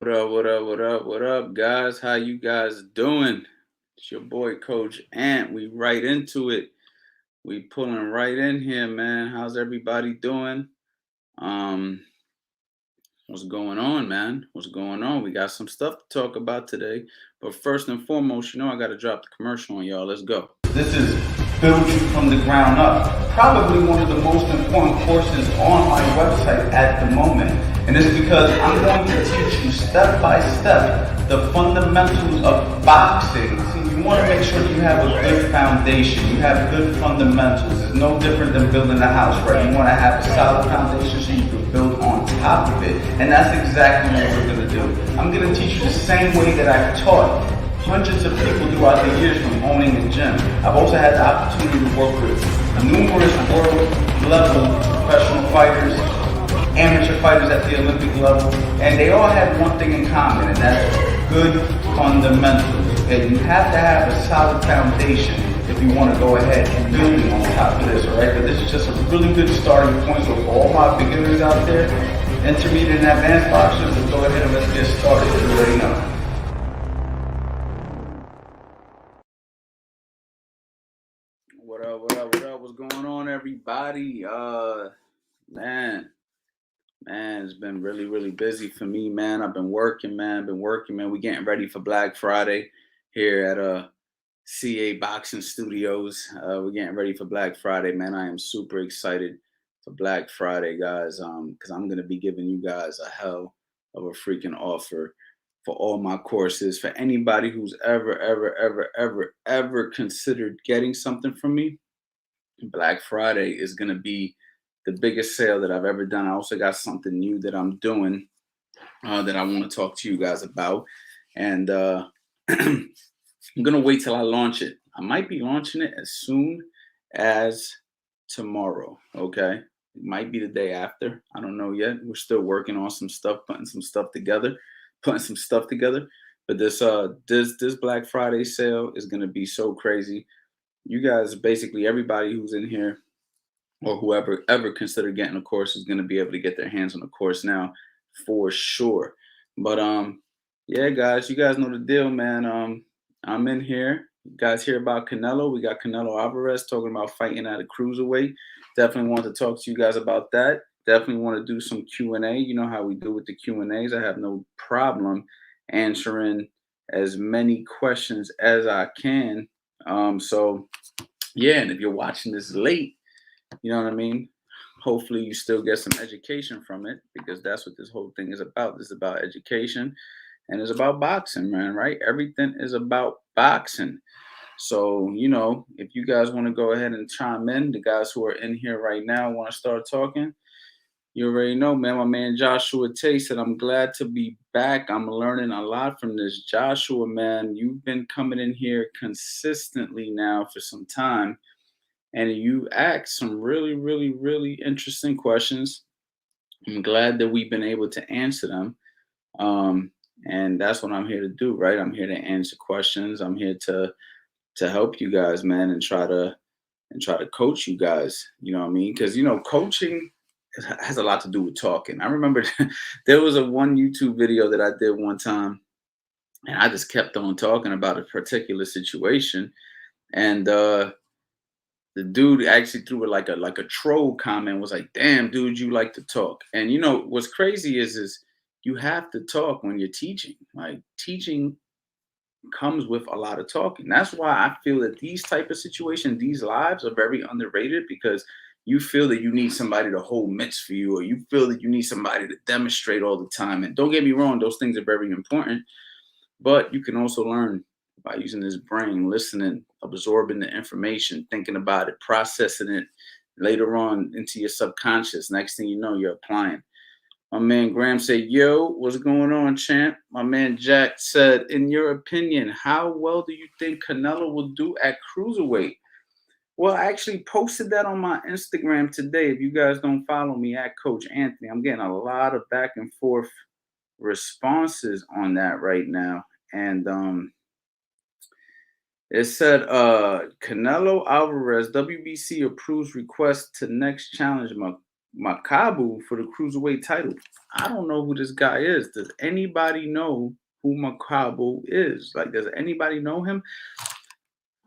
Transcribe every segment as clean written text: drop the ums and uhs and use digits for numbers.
What up, what up, what up, what up, guys? How you guys doing? It's your boy, Coach Ant. We right into it. We pulling right in here, man. How's everybody doing? Um, what's going on, man? What's going on? We got some stuff to talk about today. But first and foremost, I got to drop the commercial on y'all. Let's go. This is Build You from the Ground Up. Probably one of the most important courses on my website at the moment. And it's because I'm going to teach you step by step the fundamentals of boxing. See, you want to make sure you have a good foundation. You have good fundamentals. It's no different than building a house, right? You want to have a solid foundation so you can build on top of it. And that's exactly what we're going to do. I'm going to teach you the same way that I've taught hundreds of people throughout the years from owning a gym. I've also had the opportunity to work with numerous world-level professional fighters, amateur fighters at the Olympic level, and they all had one thing in common, and that's good fundamentals. Okay, you have to have a solid foundation if you want to go ahead and building on top of this, all right? But this is just a really good starting point. So for all my beginners out there, intermediate and advanced boxers, let's go ahead and let's get started. You already know. What up, what up, what up? What's going on, everybody? Man, it's been really, really busy for me, man. I've been working, man. We getting ready for Black Friday here at CA Boxing Studios. We're getting ready for Black Friday, man. I am super excited for Black Friday, guys. Because I'm gonna be giving you guys a hell of a freaking offer for all my courses. For anybody who's ever considered getting something from me, Black Friday is gonna be the biggest sale that I've ever done. I also got something new that I'm doing that I want to talk to you guys about, and I'm gonna wait till I launch it. I might be launching it as soon as tomorrow. Okay, it might be the day after. I don't know yet. We're still working on some stuff, putting some stuff together. But this Black Friday sale is gonna be so crazy. You guys, basically everybody who's in here or whoever ever considered getting a course is going to be able to get their hands on the course now for sure. But yeah, guys, you guys know the deal, man. I'm in here. You guys hear about Canelo? We got Canelo Alvarez talking about fighting at a cruiserweight. Definitely want to talk to you guys about that. Definitely want to do some Q&A. You know how we do with the Q&As. I have no problem answering as many questions as I can. So yeah, and if you're watching this late, you know what I mean? Hopefully you still get some education from it, because that's what this whole thing is about. This is about education, and it's about boxing, man, right? Everything is about boxing. So, if you guys want to go ahead and chime in, the guys who are in here right now want to start talking, you already know, man. My man Joshua Tay said, I'm glad to be back. I'm learning a lot from this. Joshua, man, you've been coming in here consistently now for some time, and you asked some really, really, really interesting questions. I'm glad that we've been able to answer them. Um, and that's what I'm here to do, right? I'm here to answer questions. I'm here to help you guys, man, and try to coach you guys. You know what I mean? Because coaching has a lot to do with talking. I remember there was a one YouTube video that I did one time, and I just kept on talking about a particular situation, and the dude actually threw it like a troll comment, was like, damn dude, you like to talk. And what's crazy is you have to talk when you're teaching. Like, teaching comes with a lot of talking. That's why I feel that these type of situations, these lives, are very underrated, because you feel that you need somebody to hold mitts for you, or you feel that you need somebody to demonstrate all the time. And don't get me wrong, those things are very important, but you can also learn by using this brain, listening, absorbing the information, thinking about it, processing it later on into your subconscious. Next thing you know, you're applying. My man Graham said, yo, what's going on, champ? My man Jack said, in your opinion, how well do you think Canelo will do at cruiserweight? Well, I actually posted that on my Instagram today. If you guys don't follow me at Coach Anthony, I'm getting a lot of back and forth responses on that right now. And it said Canelo Alvarez, WBC approves request to next challenge Makabu for the cruiserweight title. I don't know who this guy is. Does anybody know who Makabu is? Like, does anybody know him?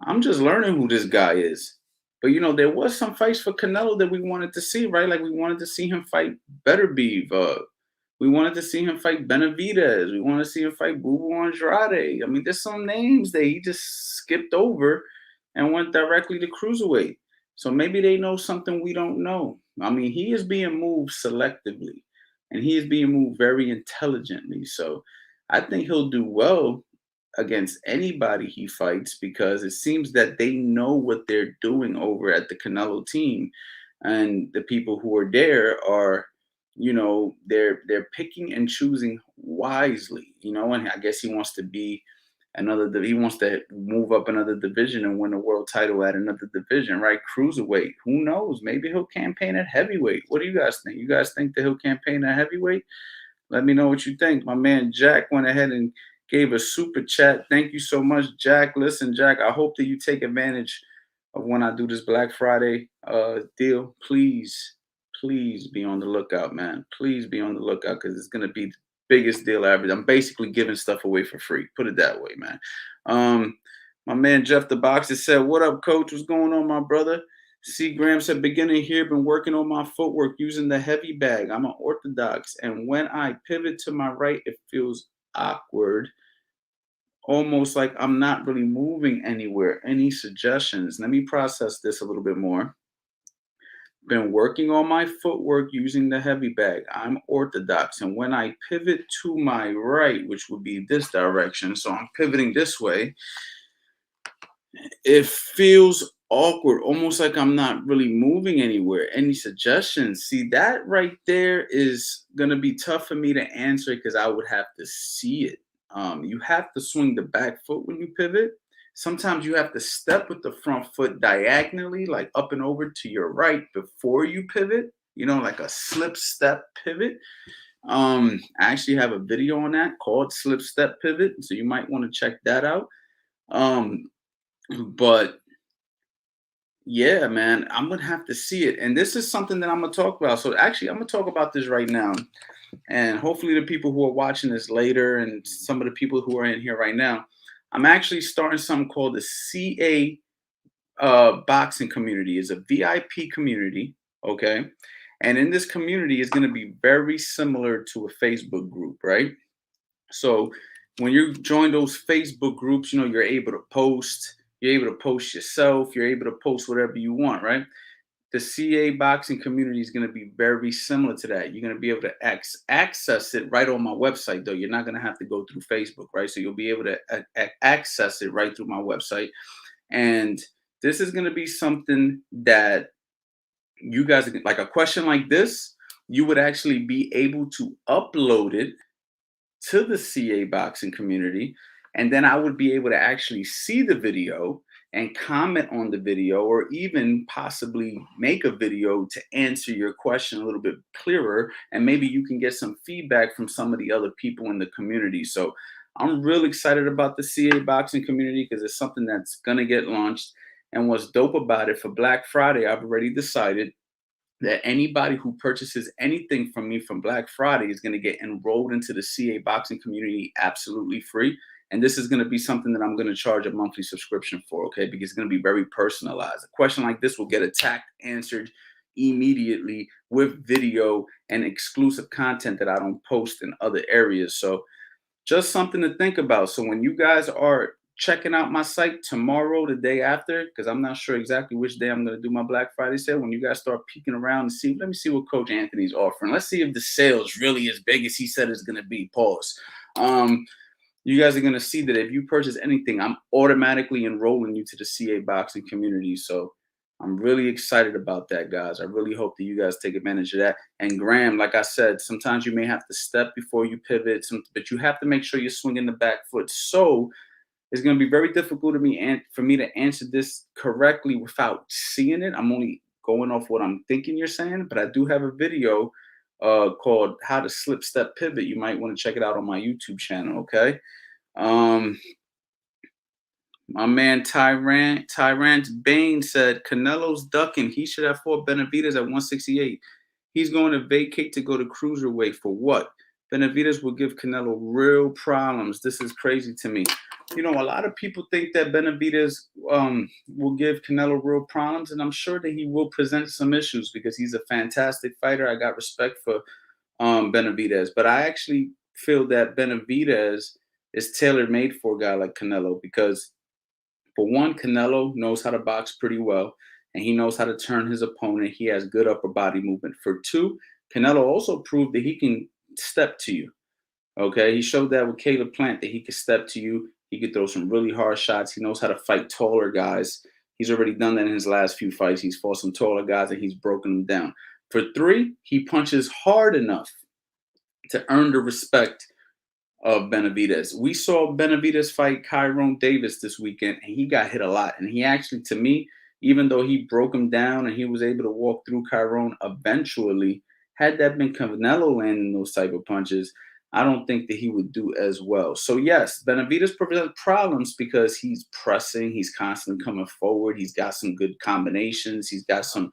I'm just learning who this guy is. But there was some fights for Canelo that we wanted to see, right? Like we wanted to see him fight Better Beef. We wanted to see him fight Benavidez. We wanted to see him fight Boo Andrade. I mean, there's some names that he just skipped over and went directly to cruiserweight. So maybe they know something we don't know. I mean, he is being moved selectively, and he is being moved very intelligently. So I think he'll do well against anybody he fights because it seems that they know what they're doing over at the Canelo team, and the people who are there are, they're picking and choosing wisely, and I guess he wants to be he wants to move up another division and win a world title at another division, right? Cruiserweight, who knows? Maybe he'll campaign at heavyweight. What do you guys think? You guys think that he'll campaign at heavyweight? Let me know what you think. My man Jack went ahead and gave a super chat. Thank you so much, Jack. Listen, Jack, I hope that you take advantage of when I do this Black Friday deal. Please be on the lookout, man. Please be on the lookout because it's gonna be the biggest deal ever. I'm basically giving stuff away for free. Put it that way, man. My man Jeff the Boxer said, "What up, coach? What's going on, my brother?" C. Graham said, "Beginning here, been working on my footwork using the heavy bag. I'm an Orthodox, and when I pivot to my right, it feels awkward, almost like I'm not really moving anywhere. Any suggestions?" Let me process this a little bit more. Been working on my footwork using the heavy bag. I'm Orthodox, and when I pivot to my right, which would be this direction, so I'm pivoting this way, it feels awkward, almost like I'm not really moving anywhere. Any suggestions? See, that right there is going to be tough for me to answer because I would have to see it. You have to swing the back foot when you pivot. Sometimes you have to step with the front foot diagonally, like up and over to your right before you pivot, like a slip step pivot. I actually have a video on that called Slip Step Pivot, so you might want to check that out. But yeah, man, I'm gonna have to see it. And this is something that I'm gonna talk about. So actually, I'm gonna talk about this right now. And hopefully the people who are watching this later and some of the people who are in here right now, I'm actually starting something called the CA boxing community. It's a VIP community, okay? And in this community is gonna be very similar to a Facebook group, right? So when you join those Facebook groups, you're able to post. You're able to post yourself. You're able to post whatever you want, right? The CA boxing community is going to be very similar to that. You're going to be able to access it right on my website, though. You're not going to have to go through Facebook, right? So you'll be able to access it right through my website. And this is going to be something that you guys, like a question like this, you would actually be able to upload it to the CA boxing community, and then I would be able to actually see the video and comment on the video, or even possibly make a video to answer your question a little bit clearer, and maybe you can get some feedback from some of the other people in the community. So I'm really excited about the CA boxing community because it's something that's going to get launched. And what's dope about it, for Black Friday, I've already decided that anybody who purchases anything from me from Black Friday is going to get enrolled into the CA boxing community absolutely free. And this is going to be something that I'm going to charge a monthly subscription for, okay? Because it's going to be very personalized. A question like this will get attacked, answered immediately with video and exclusive content that I don't post in other areas. So just something to think about. So when you guys are checking out my site tomorrow, the day after, because I'm not sure exactly which day I'm going to do my Black Friday sale. When you guys start peeking around and see, let me see what Coach Anthony's offering. Let's see if the sale's really as big as he said it's going to be. Pause. You guys are going to see that if you purchase anything, I'm automatically enrolling you to the CA boxing community. So I'm really excited about that, guys. I really hope that you guys take advantage of that. And Graham, like I said, sometimes you may have to step before you pivot, but you have to make sure you're swinging the back foot. So it's going to be very difficult for me to answer this correctly without seeing it. I'm only going off what I'm thinking you're saying, but I do have a video called How to Slip Step Pivot. You might want to check it out on my YouTube channel, okay? My man Tyrant Bain said Canelo's ducking. He should have fought Benavidez at 168. He's going to vacate to go to cruiserweight for what? Benavidez will give Canelo real problems. This is crazy to me. You know, a lot of people think that Benavidez will give Canelo real problems, and I'm sure that he will present some issues because he's a fantastic fighter. I got respect for Benavidez, but I actually feel that Benavidez is tailor made for a guy like Canelo because, for one, Canelo knows how to box pretty well, and he knows how to turn his opponent. He has good upper body movement. For two, Canelo also proved that he can step to you. Okay, he showed that with Caleb Plant that he could step to you. He could throw some really hard shots. He knows how to fight taller guys. He's already done that in his last few fights. He's fought some taller guys and he's broken them down. For three, he punches hard enough to earn the respect of Benavidez. We saw Benavidez fight Kyron Davis this weekend, and he got hit a lot. And he actually, to me, even though he broke him down and he was able to walk through Kyron eventually, had that been Canelo landing those type of punches, I don't think that he would do as well. So yes, Benavidez presents problems because he's pressing, he's constantly coming forward, he's got some good combinations, he's got some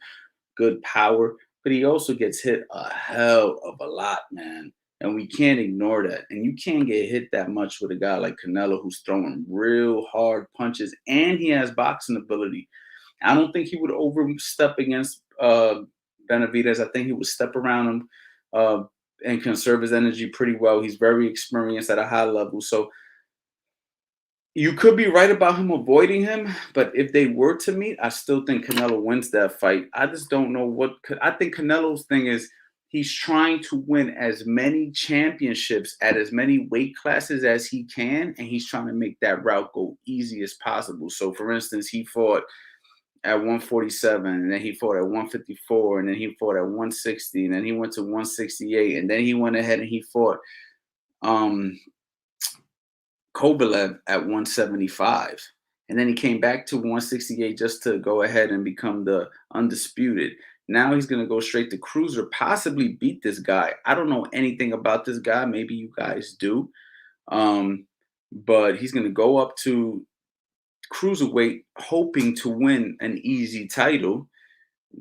good power, but he also gets hit a hell of a lot, man. And we can't ignore that. And you can't get hit that much with a guy like Canelo who's throwing real hard punches and he has boxing ability. I don't think he would overstep against Benavidez. I think he would step around him and conserve his energy pretty well. He's very experienced at a high level. So you could be right about him avoiding him, but if they were to meet, I still think Canelo wins that fight. I just don't know I think Canelo's thing is he's trying to win as many championships at as many weight classes as he can, and he's trying to make that route go easy as possible. So, for instance, he fought at 147, and then he fought at 154, and then he fought at 160, and then he went to 168, and then he went ahead and he fought Kovalev at 175. And then he came back to 168 just to go ahead and become the undisputed. Now he's going to go straight to cruiser, possibly beat this guy. I don't know anything about this guy. Maybe you guys do. But he's going to go up to cruiserweight, hoping to win an easy title.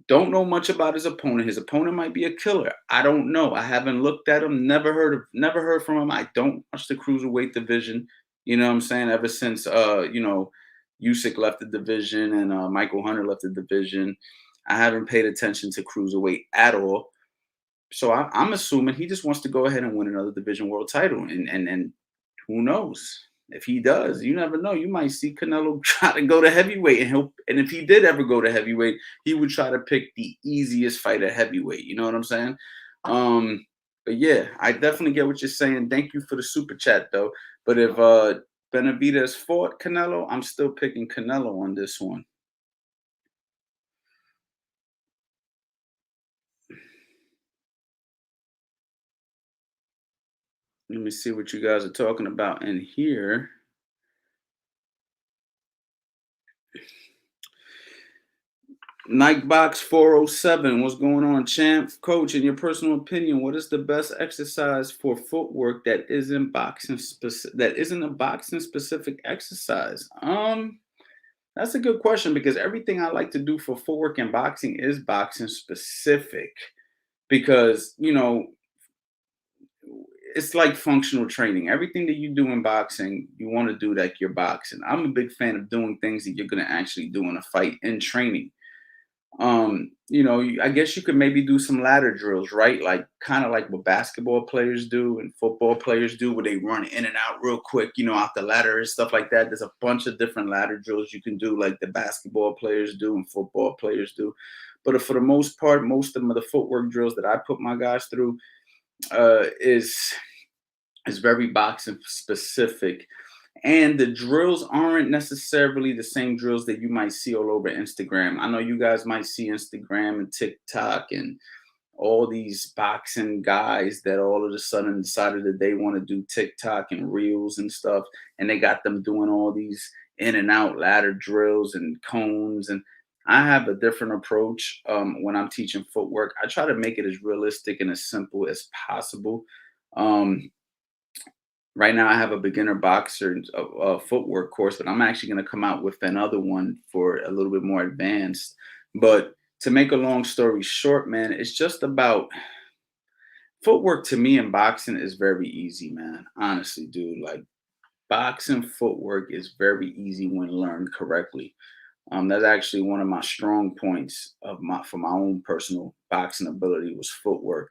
Don't know much about his opponent. His opponent might be a killer. I don't know. I haven't looked at him. Never heard from him. I don't watch the cruiserweight division. You know what I'm saying? Ever since Usyk left the division and Michael Hunter left the division, I haven't paid attention to cruiserweight at all. So I'm assuming he just wants to go ahead and win another division world title, and who knows? If he does, you never know. You might see Canelo try to go to heavyweight, and if he did ever go to heavyweight, he would try to pick the easiest fight at heavyweight. You know what I'm saying? But yeah, I definitely get what you're saying. Thank you for the super chat, though. But if Benavidez fought Canelo, I'm still picking Canelo on this one. Let me see what you guys are talking about in here. Nightbox 407, what's going on, champ? Coach, in your personal opinion, what is the best exercise for footwork that isn't a boxing specific exercise? That's a good question because everything I like to do for footwork and boxing is boxing specific. Because, it's like functional training. Everything that you do in boxing, you want to do like you're boxing. I'm a big fan of doing things that you're going to actually do in a fight in training. I guess you could maybe do some ladder drills, right? Like kind of like what basketball players do and football players do, where they run in and out real quick, off the ladder and stuff like that. There's a bunch of different ladder drills you can do, like the basketball players do and football players do. But for the most part, most of the footwork drills that I put my guys through is very boxing specific. And the drills aren't necessarily the same drills that you might see all over Instagram. I know you guys might see Instagram and TikTok and all these boxing guys that all of a sudden decided that they want to do TikTok and reels and stuff. And they got them doing all these in and out ladder drills and cones. And I have a different approach when I'm teaching footwork. I try to make it as realistic and as simple as possible. Right now, I have a beginner boxer footwork course, but I'm actually going to come out with another one for a little bit more advanced. But To make a long story short, man, it's just about footwork. To me in boxing is very easy, man. Honestly, dude. Like, boxing footwork is very easy when learned correctly. That's actually one of my strong points of my for my own personal boxing ability was footwork.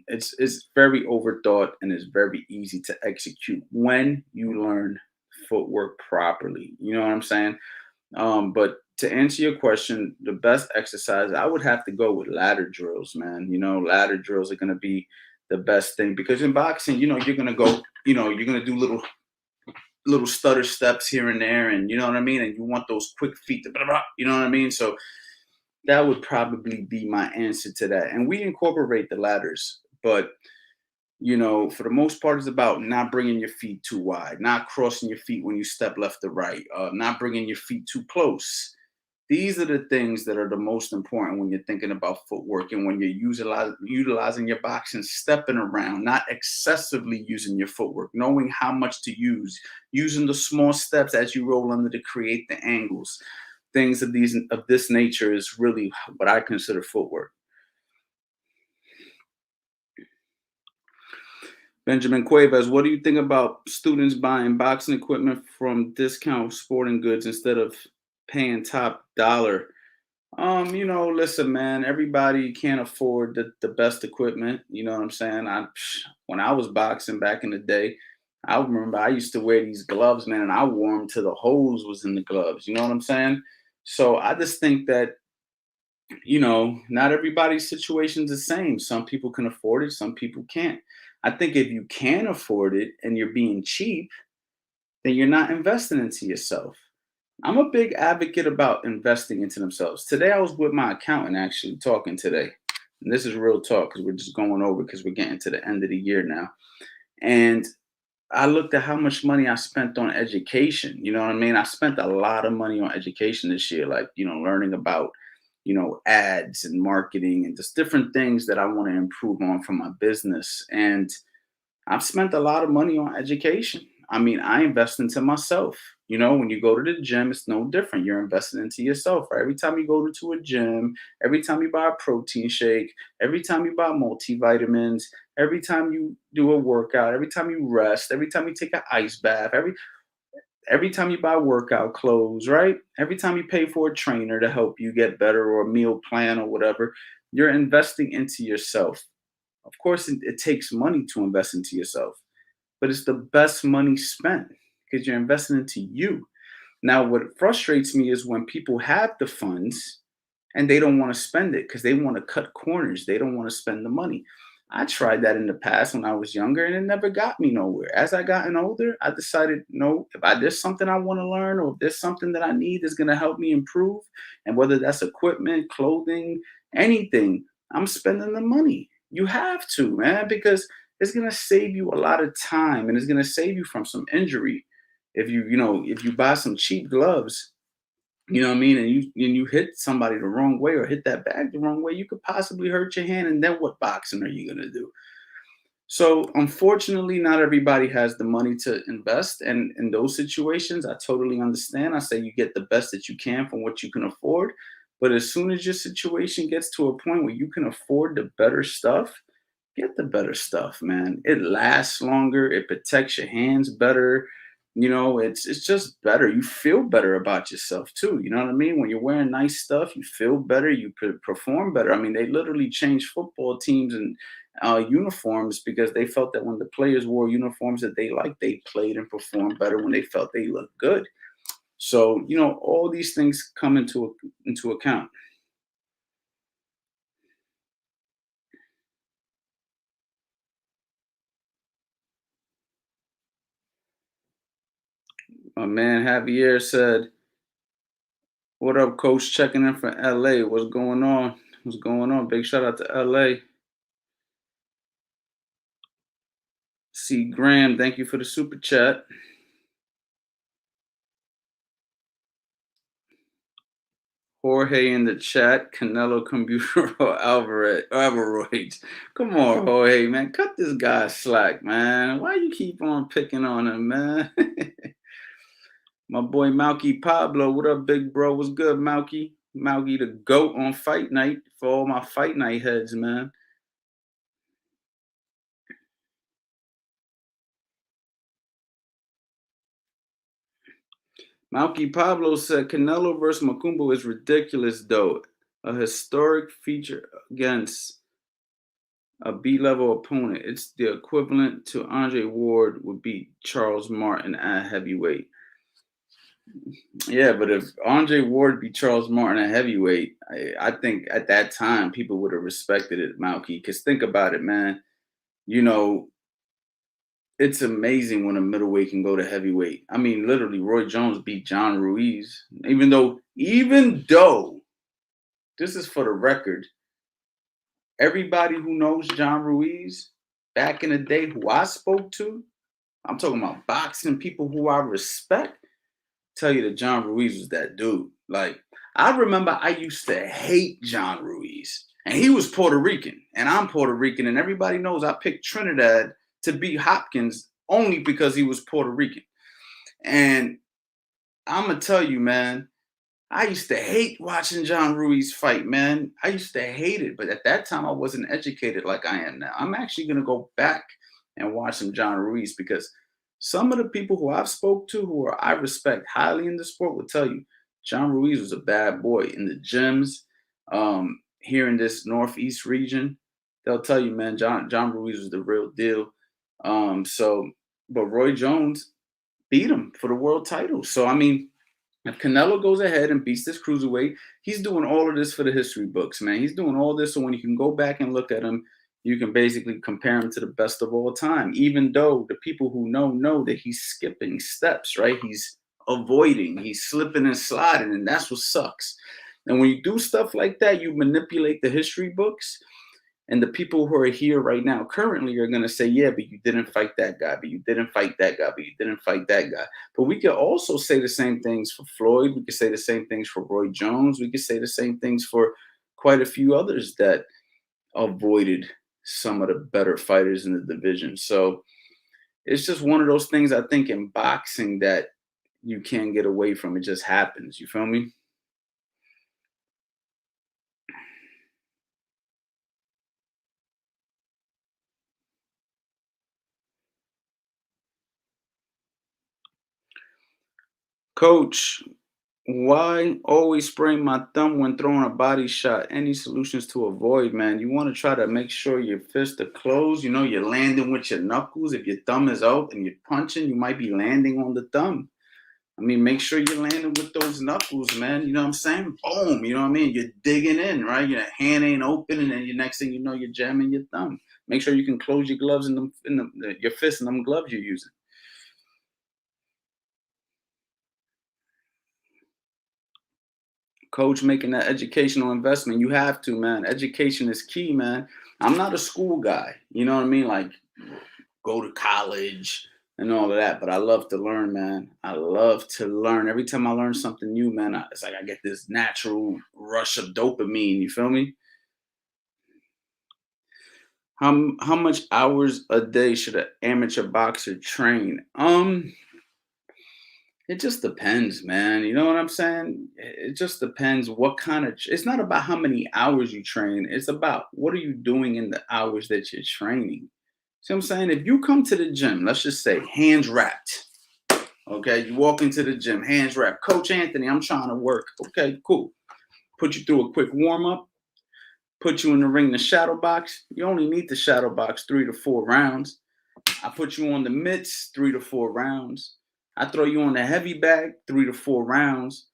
It's very overthought and it's very easy to execute when you learn footwork properly. You know what I'm saying? But to answer your question, the best exercise I would have to go with ladder drills, man. Ladder drills are gonna be the best thing because in boxing, you're gonna go, you're gonna do little stutter steps here and there, and you know what I mean. And you want those quick feet, to blah, blah, you know what I mean. So that would probably be my answer to that. And we incorporate the ladders, but for the most part, it's about not bringing your feet too wide, not crossing your feet when you step left or right, not bringing your feet too close. These are the things that are the most important when you're thinking about footwork and when you're utilizing your boxing, stepping around, not excessively using your footwork, knowing how much to use, using the small steps as you roll under to create the angles. Things of this nature is really what I consider footwork. Benjamin Cuevas, what do you think about students buying boxing equipment from discount sporting goods instead of paying top dollar? Listen, man, everybody can't afford the best equipment. You know what I'm saying? When I was boxing back in the day, I remember I used to wear these gloves, man, and I wore them till the hose was in the gloves. You know what I'm saying? So I just think that not everybody's situation's the same. Some people can afford it, some people can't. I think if you can afford it and you're being cheap, then you're not investing into yourself. I'm a big advocate about investing into themselves. Today, I was with my accountant actually talking today. And this is real talk because we're just going over because we're getting to the end of the year now. And I looked at how much money I spent on education. You know what I mean? I spent a lot of money on education this year, like, learning about, ads and marketing and just different things that I want to improve on for my business. And I've spent a lot of money on education. I mean, I invest into myself. When you go to the gym, it's no different. You're investing into yourself. Right? Every time you go to a gym, every time you buy a protein shake, every time you buy multivitamins, every time you do a workout, every time you rest, every time you take an ice bath, every time you buy workout clothes, right? Every time you pay for a trainer to help you get better or a meal plan or whatever, you're investing into yourself. Of course, it takes money to invest into yourself, but it's the best money spent because you're investing into you. Now, what frustrates me is when people have the funds and they don't want to spend it because they want to cut corners. They don't want to spend the money. I tried that in the past when I was younger and it never got me nowhere. As I gotten older, I decided, no, there's something I want to learn or if there's something that I need that's going to help me improve, and whether that's equipment, clothing, anything, I'm spending the money. You have to, man, because it's going to save you a lot of time and it's going to save you from some injury. If you buy some cheap gloves, you know what I mean? And you hit somebody the wrong way or hit that bag the wrong way, you could possibly hurt your hand. And then what boxing are you gonna do? So unfortunately, not everybody has the money to invest. And in those situations, I totally understand. I say you get the best that you can from what you can afford. But as soon as your situation gets to a point where you can afford the better stuff, get the better stuff, man. It lasts longer, it protects your hands better. It's just better. You feel better about yourself too. You know what I mean? When you're wearing nice stuff, you feel better, you perform better. I mean, they literally changed football teams and uniforms because they felt that when the players wore uniforms that they liked, they played and performed better when they felt they looked good. So, all these things come into account. My man Javier said, "What up, coach? Checking in from LA. What's going on? What's going on? Big shout out to LA. C. Graham, thank you for the super chat. Jorge in the chat. Canelo Computer Alvarez. Alvarez. Come on, Jorge, man. Cut this guy slack, man. Why you keep on picking on him, man? My boy Malky Pablo. What up, big bro? What's good, Malky? Malky the GOAT on fight night for all my fight night heads, man. Malky Pablo said Canelo versus Macumbo is ridiculous, though. A historic feature against a B-level opponent. It's the equivalent to Andre Ward would beat Charles Martin at heavyweight. Yeah, but if Andre Ward beat Charles Martin at heavyweight, I think at that time people would have respected it, Malky. Because think about it, man. You know, it's amazing when a middleweight can go to heavyweight. I mean, literally, Roy Jones beat John Ruiz. Even though, this is for the record, everybody who knows John Ruiz back in the day who I spoke to, I'm talking about boxing people who I respect, tell you that John Ruiz was that dude. Like, I remember I used to hate John Ruiz, and he was Puerto Rican, and I'm Puerto Rican, and everybody knows I picked Trinidad to beat Hopkins only because he was Puerto Rican. And I'm gonna tell you, man, I used to hate watching John Ruiz fight, man. I used to hate it, but at that time I wasn't educated like I am now. I'm actually gonna go back and watch some John Ruiz because some of the people who I've spoke to I respect highly in the sport will tell you John Ruiz was a bad boy in the gyms here in this northeast region. They'll tell you, man, John Ruiz was the real deal. But Roy Jones beat him for the world title. So I mean, if Canelo goes ahead and beats this cruiserweight, he's doing all of this for the history books, man. He's doing all this so when you can go back and look at him, you can basically compare him to the best of all time. Even though the people who know that he's skipping steps, right? He's avoiding, he's slipping and sliding, and that's what sucks. And when you do stuff like that, you manipulate the history books. And the people who are here right now currently are going to say, yeah, but you didn't fight that guy, but you didn't fight that guy, but you didn't fight that guy. But we could also say the same things for Floyd. We could say the same things for Roy Jones. We could say the same things for quite a few others that avoided some of the better fighters in the division. So it's just one of those things I think in boxing that you can't get away from. It just happens. You feel me? Coach, why always sprain my thumb when throwing a body shot? Any solutions to avoid, man? You want to try to make sure your fists are closed. You know, you're landing with your knuckles. If your thumb is out and you're punching, you might be landing on the thumb. I mean, make sure you're landing with those knuckles, man. You know what I'm saying? Boom. You know what I mean? You're digging in, right? Your hand ain't open, and then your next thing you know, you're jamming your thumb. Make sure you can close your gloves your fists in them gloves you're using. Coach making that educational investment. You have to, man. Education is key, man. I'm not a school guy. You know what I mean? Like go to college and all of that. But I love to learn, man. I love to learn. Every time I learn something new, man, it's like I get this natural rush of dopamine. You feel me? How much hours a day should an amateur boxer train? It just depends, man. You know what I'm saying? It just depends what kind of. It's not about how many hours you train. It's about what are you doing in the hours that you're training. See what I'm saying? If you come to the gym, let's just say hands wrapped. Okay, you walk into the gym, hands wrapped. Coach Anthony, I'm trying to work. Okay, cool. Put you through a quick warm up. Put you in the ring, the shadow box. You only need the shadow box 3 to 4 rounds. I put you on the mitts 3 to 4 rounds. I throw you on the heavy bag 3 to 4 rounds.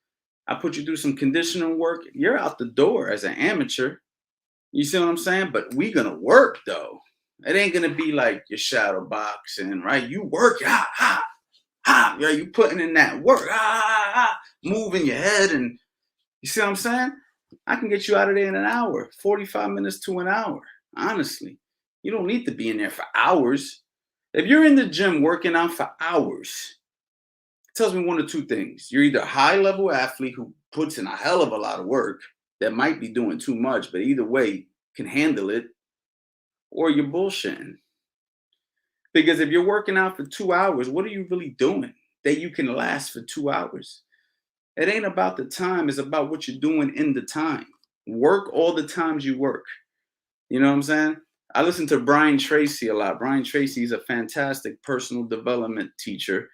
I put you through some conditioning work. You're out the door as an amateur. You see what I'm saying? But we gonna work though. It ain't gonna be like your shadow boxing, right? You work, yeah, you putting in that work, moving your head, and you see what I'm saying? I can get you out of there in an hour, 45 minutes to an hour. Honestly, you don't need to be in there for hours. If you're in the gym working out for hours, tells me one of two things. You're either a high level athlete who puts in a hell of a lot of work that might be doing too much, but either way can handle it, or you're bullshitting. Because if you're working out for 2 hours, what are you really doing that you can last for 2 hours? It ain't about the time, it's about what you're doing in the time. Work all the times you work. You know what I'm saying? I listen to Brian Tracy a lot. Brian Tracy is a fantastic personal development teacher.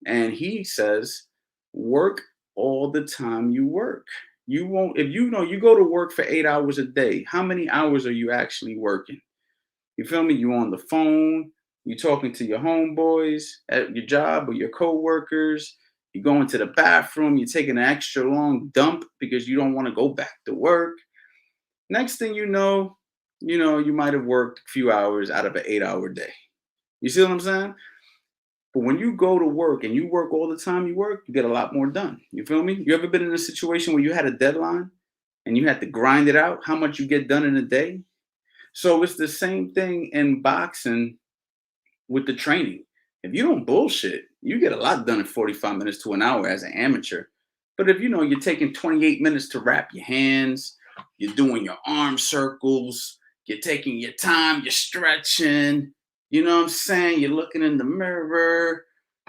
And he says, work all the time you work. You won't, if you know you go to work for 8 hours a day, how many hours are you actually working? You feel me? You on the phone, you talking to your homeboys at your job or your coworkers, you going to the bathroom, you're taking an extra long dump because you don't want to go back to work. Next thing you know, you might have worked a few hours out of an 8 hour day. You see what I'm saying? But when you go to work and you work all the time you work, you get a lot more done. You feel me? You ever been in a situation where you had a deadline and you had to grind it out, how much you get done in a day? So it's the same thing in boxing with the training. If you don't bullshit, you get a lot done in 45 minutes to an hour as an amateur. But if you know you're taking 28 minutes to wrap your hands, you're doing your arm circles, you're taking your time, you're stretching, you know what I'm saying? You're looking in the mirror,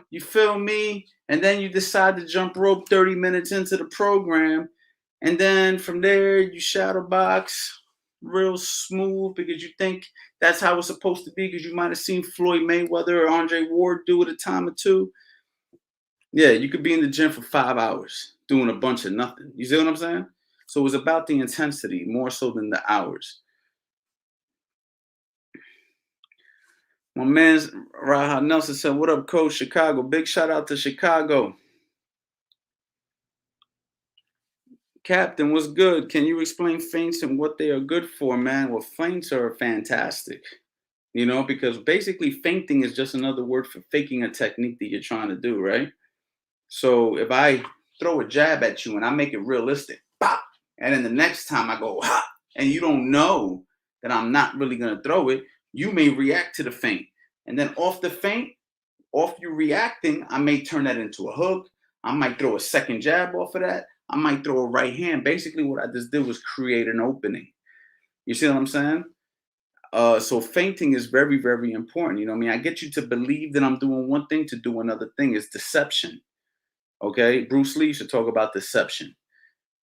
you feel me? And then you decide to jump rope 30 minutes into the program. And then from there, you shadow box real smooth because you think that's how it's supposed to be because you might have seen Floyd Mayweather or Andre Ward do it a time or two. Yeah, you could be in the gym for 5 hours doing a bunch of nothing. You see what I'm saying? So it's about the intensity more so than the hours. My man's Raha Nelson said, "What up, Coach Chicago? Big shout out to Chicago. Captain, what's good? Can you explain feints and what they are good for, man?" Well, feints are fantastic, you know, because basically feinting is just another word for faking a technique that you're trying to do, right? So if I throw a jab at you and I make it realistic, pop, and then the next time I go, ha, and you don't know that I'm not really going to throw it, you may react to the feint. And then off the feint, off you reacting, I may turn that into a hook. I might throw a second jab off of that. I might throw a right hand. Basically, what I just did was create an opening. You see what I'm saying? So feinting is very, very important. You know what I mean? I get you to believe that I'm doing one thing to do another thing. It's deception. Okay. Bruce Lee used to talk about deception.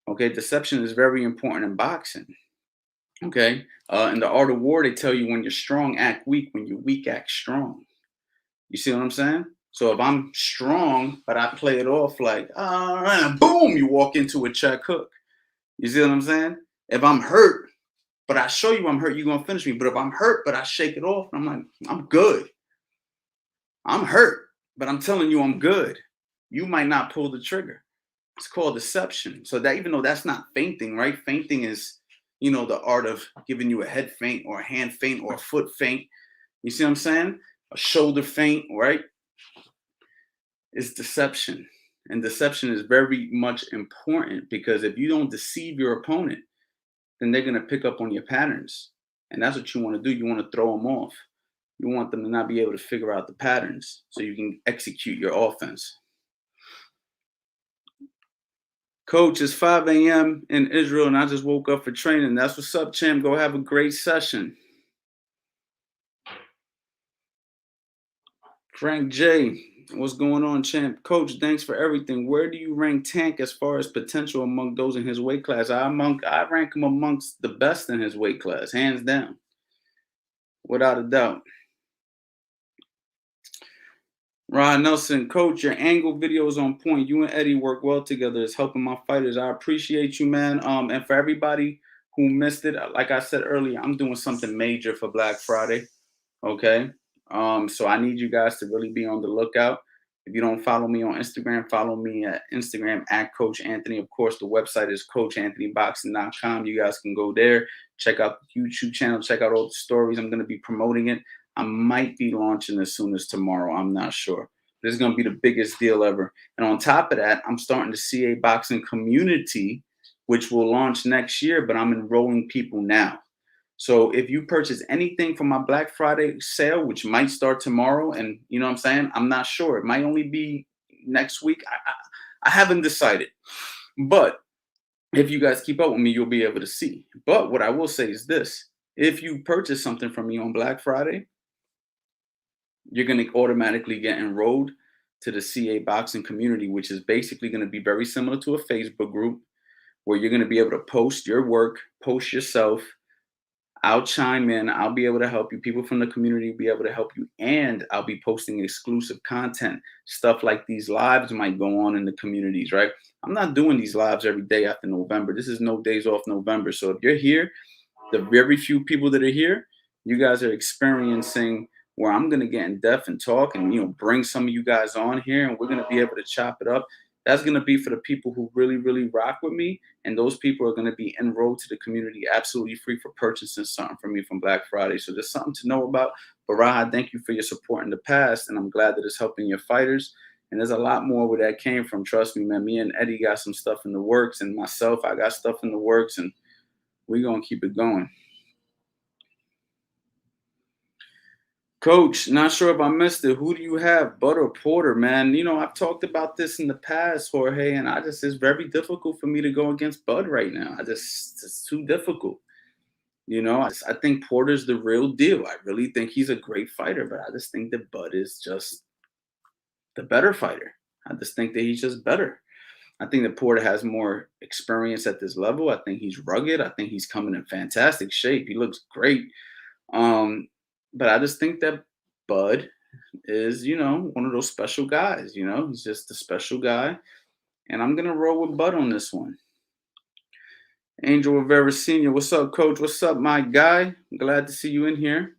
Okay. Deception is very important in boxing. Okay. In the art of war, they tell you when you're strong, act weak. When you're weak, act strong. You see what I'm saying? So if I'm strong, but I play it off like, boom, you walk into a check hook. You see what I'm saying? If I'm hurt, but I show you I'm hurt, you're gonna finish me. But if I'm hurt, but I shake it off, I'm like, I'm good. I'm hurt, but I'm telling you I'm good. You might not pull the trigger. It's called deception. So that even though that's not fainting, right? Fainting is, you know, the art of giving you a head feint or a hand feint or a foot feint. You see what I'm saying? A shoulder feint, right? Is deception. And deception is very much important because if you don't deceive your opponent, then they're going to pick up on your patterns. And that's what you want to do. You want to throw them off. You want them to not be able to figure out the patterns so you can execute your offense. Coach, it's 5 a.m. in Israel and I just woke up for training. That's what's up, champ. Go have a great session. Frank J, what's going on, champ? Coach, thanks for everything. Where do you rank Tank as far as potential among those in his weight class? I rank him amongst the best in his weight class, hands down, without a doubt. Ron Nelson, Coach, your angle video is on point. You and Eddie work well together. It's helping my fighters. I appreciate you, man. And for everybody who missed it, like I said earlier, I'm doing something major for Black Friday. Okay. So I need you guys to really be on the lookout. If you don't follow me on Instagram, follow me at Instagram at Coach Anthony. Of course, the website is CoachAnthonyBoxing.com. You guys can go there, check out the YouTube channel, check out all the stories. I'm going to be promoting it. I might be launching as soon as tomorrow. I'm not sure. This is going to be the biggest deal ever. And on top of that, I'm starting the CA Boxing community, which will launch next year, but I'm enrolling people now. So if you purchase anything from my Black Friday sale, which might start tomorrow, and you know what I'm saying, I'm not sure. It might only be next week. I haven't decided. But if you guys keep up with me, you'll be able to see. But what I will say is this. If you purchase something from me on Black Friday, you're going to automatically get enrolled to the CA boxing community, which is basically going to be very similar to a Facebook group where you're going to be able to post your work, post yourself. I'll chime in. I'll be able to help you. People from the community will be able to help you. And I'll be posting exclusive content. Stuff like these lives might go on in the communities, right? I'm not doing these lives every day after November. This is no days off November. So if you're here, the very few people that are here, you guys are experiencing where I'm gonna get in depth and talk and bring some of you guys on here and we're gonna be able to chop it up. That's gonna be for the people who really, really rock with me. And those people are gonna be enrolled to the community absolutely free for purchasing something from me from Black Friday. So there's something to know about. But Raha, thank you for your support in the past. And I'm glad that it's helping your fighters. And there's a lot more where that came from. Trust me, man. Me and Eddie got some stuff in the works, and myself, I got stuff in the works, and we're gonna keep it going. Coach, not sure if I missed it. Who do you have, Bud or Porter, man? I've talked about this in the past, Jorge, and it's very difficult for me to go against Bud right now. It's too difficult. I think Porter's the real deal. I really think he's a great fighter, but I just think that Bud is just the better fighter. I just think that he's just better. I think that Porter has more experience at this level. I think he's rugged. I think he's coming in fantastic shape. He looks great. But I just think that Bud is, one of those special guys. He's just a special guy. And I'm going to roll with Bud on this one. Angel Rivera Sr., what's up, Coach? What's up, my guy? I'm glad to see you in here.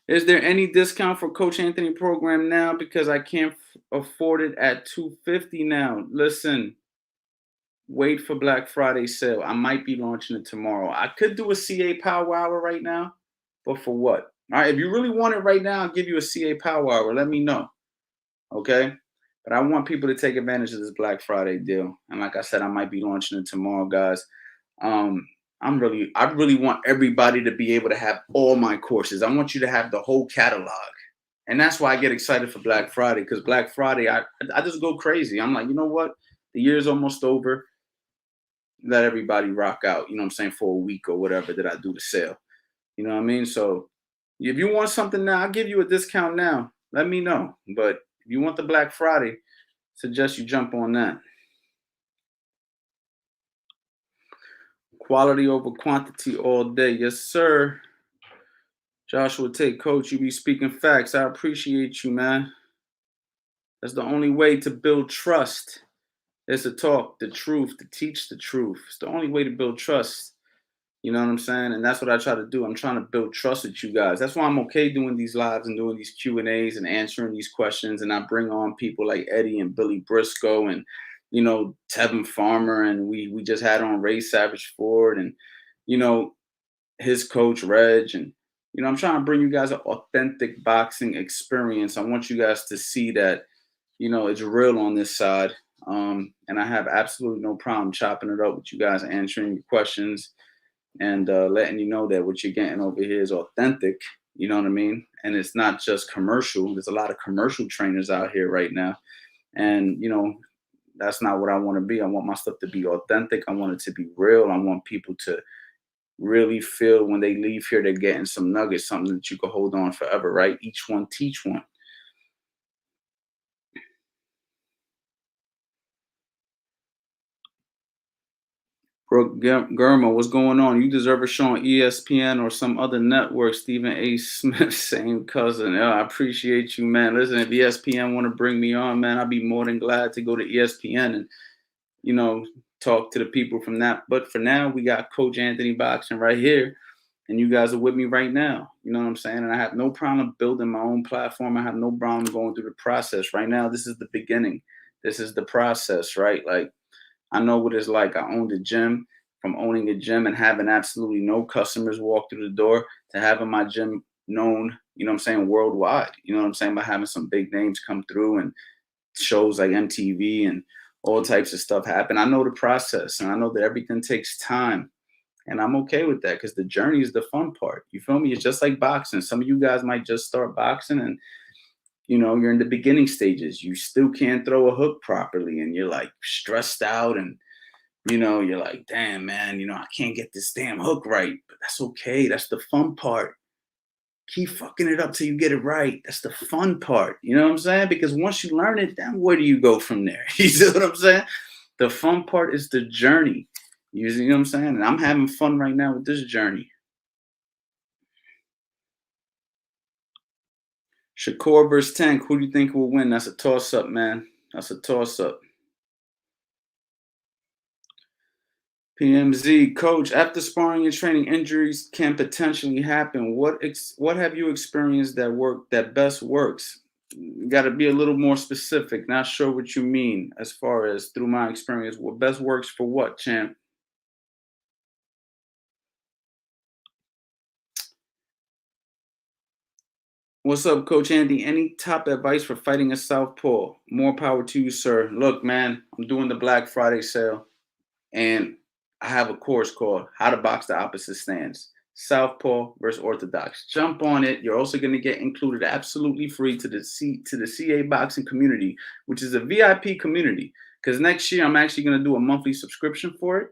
Is there any discount for Coach Anthony program now? Because I can't afford it at $250 now. Listen, wait for Black Friday sale. I might be launching it tomorrow. I could do a CA Power Hour right now, but for what? All right, if you really want it right now, I'll give you a CA Power Hour. Let me know, okay? But I want people to take advantage of this Black Friday deal. And like I said, I might be launching it tomorrow, guys. I really want everybody to be able to have all my courses. I want you to have the whole catalog. And that's why I get excited for Black Friday, because Black Friday, I just go crazy. I'm like, you know what? The year's almost over. Let everybody rock out, for a week or whatever that I do the sale. You know what I mean? So if you want something now, I'll give you a discount now. Let me know. But if you want the Black Friday, suggest you jump on that. Quality over quantity all day. Yes, sir. Joshua Tate, Coach, you be speaking facts. I appreciate you, man. That's the only way to build trust is to talk the truth, to teach the truth. It's the only way to build trust. You know what I'm saying? And that's what I try to do. I'm trying to build trust with you guys. That's why I'm okay doing these lives and doing these Q&As and answering these questions. And I bring on people like Eddie and Billy Briscoe and, Tevin Farmer. And we just had on Ray Savage Ford and, his coach, Reg. And, I'm trying to bring you guys an authentic boxing experience. I want you guys to see that, it's real on this side. And I have absolutely no problem chopping it up with you guys, answering your questions. And letting you know that what you're getting over here is authentic, you know what I mean? And it's not just commercial. There's a lot of commercial trainers out here right now. And, that's not what I want to be. I want my stuff to be authentic. I want it to be real. I want people to really feel when they leave here, they're getting some nuggets, something that you can hold on forever, right? Each one, teach one. Brooke Gurma, what's going on? You deserve a show on ESPN or some other network. Stephen A. Smith, same cousin. I appreciate you, man. Listen, if ESPN want to bring me on, man, I'll be more than glad to go to ESPN and, talk to the people from that. But for now, we got Coach Anthony Boxing right here. And you guys are with me right now. You know what I'm saying? And I have no problem building my own platform. I have no problem going through the process. Right now, this is the beginning. This is the process, right? Like, I know what it's like. I owned a gym. From owning a gym and having absolutely no customers walk through the door to having my gym known, worldwide. You know what I'm saying? By having some big names come through and shows like MTV and all types of stuff happen. I know the process and I know that everything takes time. And I'm okay with that because the journey is the fun part. You feel me? It's just like boxing. Some of you guys might just start boxing and you're in the beginning stages. You still can't throw a hook properly and you're like stressed out and you're like, damn, man, I can't get this damn hook right. But that's okay. That's the fun part. Keep fucking it up till you get it right. That's the fun part. You know what I'm saying? Because once you learn it, then where do you go from there? You see what I'm saying? The fun part is the journey. You see what I'm saying? And I'm having fun right now with this journey. Shakur versus Tank. Who do you think will win? That's a toss up, man. That's a toss up. PMZ coach, after sparring and training, injuries can potentially happen. What have you experienced that best works? You got to be a little more specific. Not sure what you mean as far as through my experience. What best works for what, champ? What's up, Coach Andy? Any top advice for fighting a southpaw? More power to you, sir. Look, man, I'm doing the Black Friday sale. And I have a course called How to Box the Opposite Stance, Southpaw versus Orthodox. Jump on it. You're also going to get included absolutely free to the CA boxing community, which is a VIP community. Because next year I'm actually going to do a monthly subscription for it.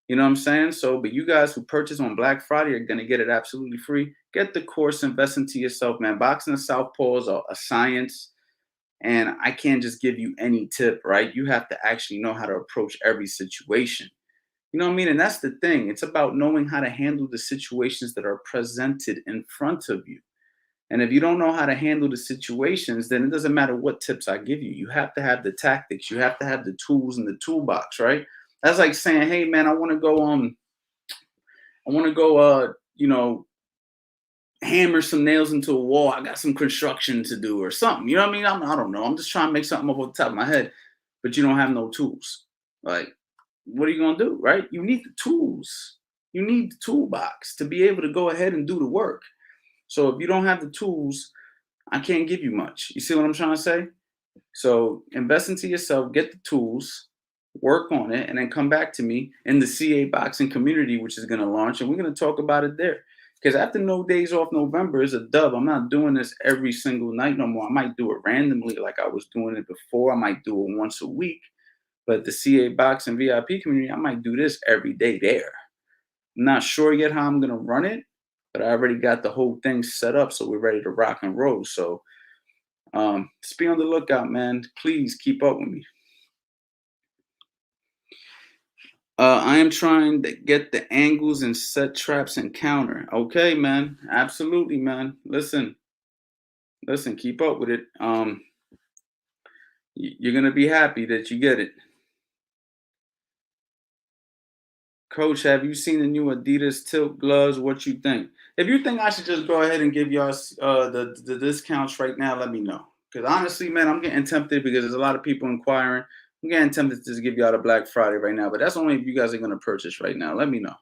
You know what I'm saying? So, but you guys who purchase on Black Friday are going to get it absolutely free. Get the course, invest into yourself, man. Boxing and Southpaw is a science. And I can't just give you any tip, right? You have to actually know how to approach every situation. You know what I mean? And that's the thing. It's about knowing how to handle the situations that are presented in front of you. And if you don't know how to handle the situations, then it doesn't matter what tips I give you. You have to have the tactics. You have to have the tools in the toolbox, right? That's like saying, "Hey, man, I want to go hammer some nails into a wall. I got some construction to do or something." You know what I mean? I don't know. I'm just trying to make something up off the top of my head, but you don't have no tools. Like, what are you going to do, right? You need the tools. You need the toolbox to be able to go ahead and do the work. So if you don't have the tools, I can't give you much. You see what I'm trying to say? So invest into yourself, get the tools, work on it, and then come back to me in the CA boxing community, which is going to launch, and we're going to talk about it there. Because after No Days Off November is a dub. I'm not doing this every single night no more. I might do it randomly like I was doing it before. I might do it once a week. But the CA boxing VIP community, I might do this every day there. I'm not sure yet how I'm going to run it, but I already got the whole thing set up. So we're ready to rock and roll. So just be on the lookout, man. Please keep up with me. I am trying to get the angles and set traps and counter. Okay, man. Absolutely, man. Listen, keep up with it. You're gonna be happy that you get it. Coach, have you seen the new Adidas Tilt gloves? What you think? If you think I should just go ahead and give y'all the discounts right now, let me know. Because honestly, man, I'm getting tempted because there's a lot of people inquiring. I'm getting tempted to just give y'all the Black Friday right now, but that's only if you guys are going to purchase right now. Let me know.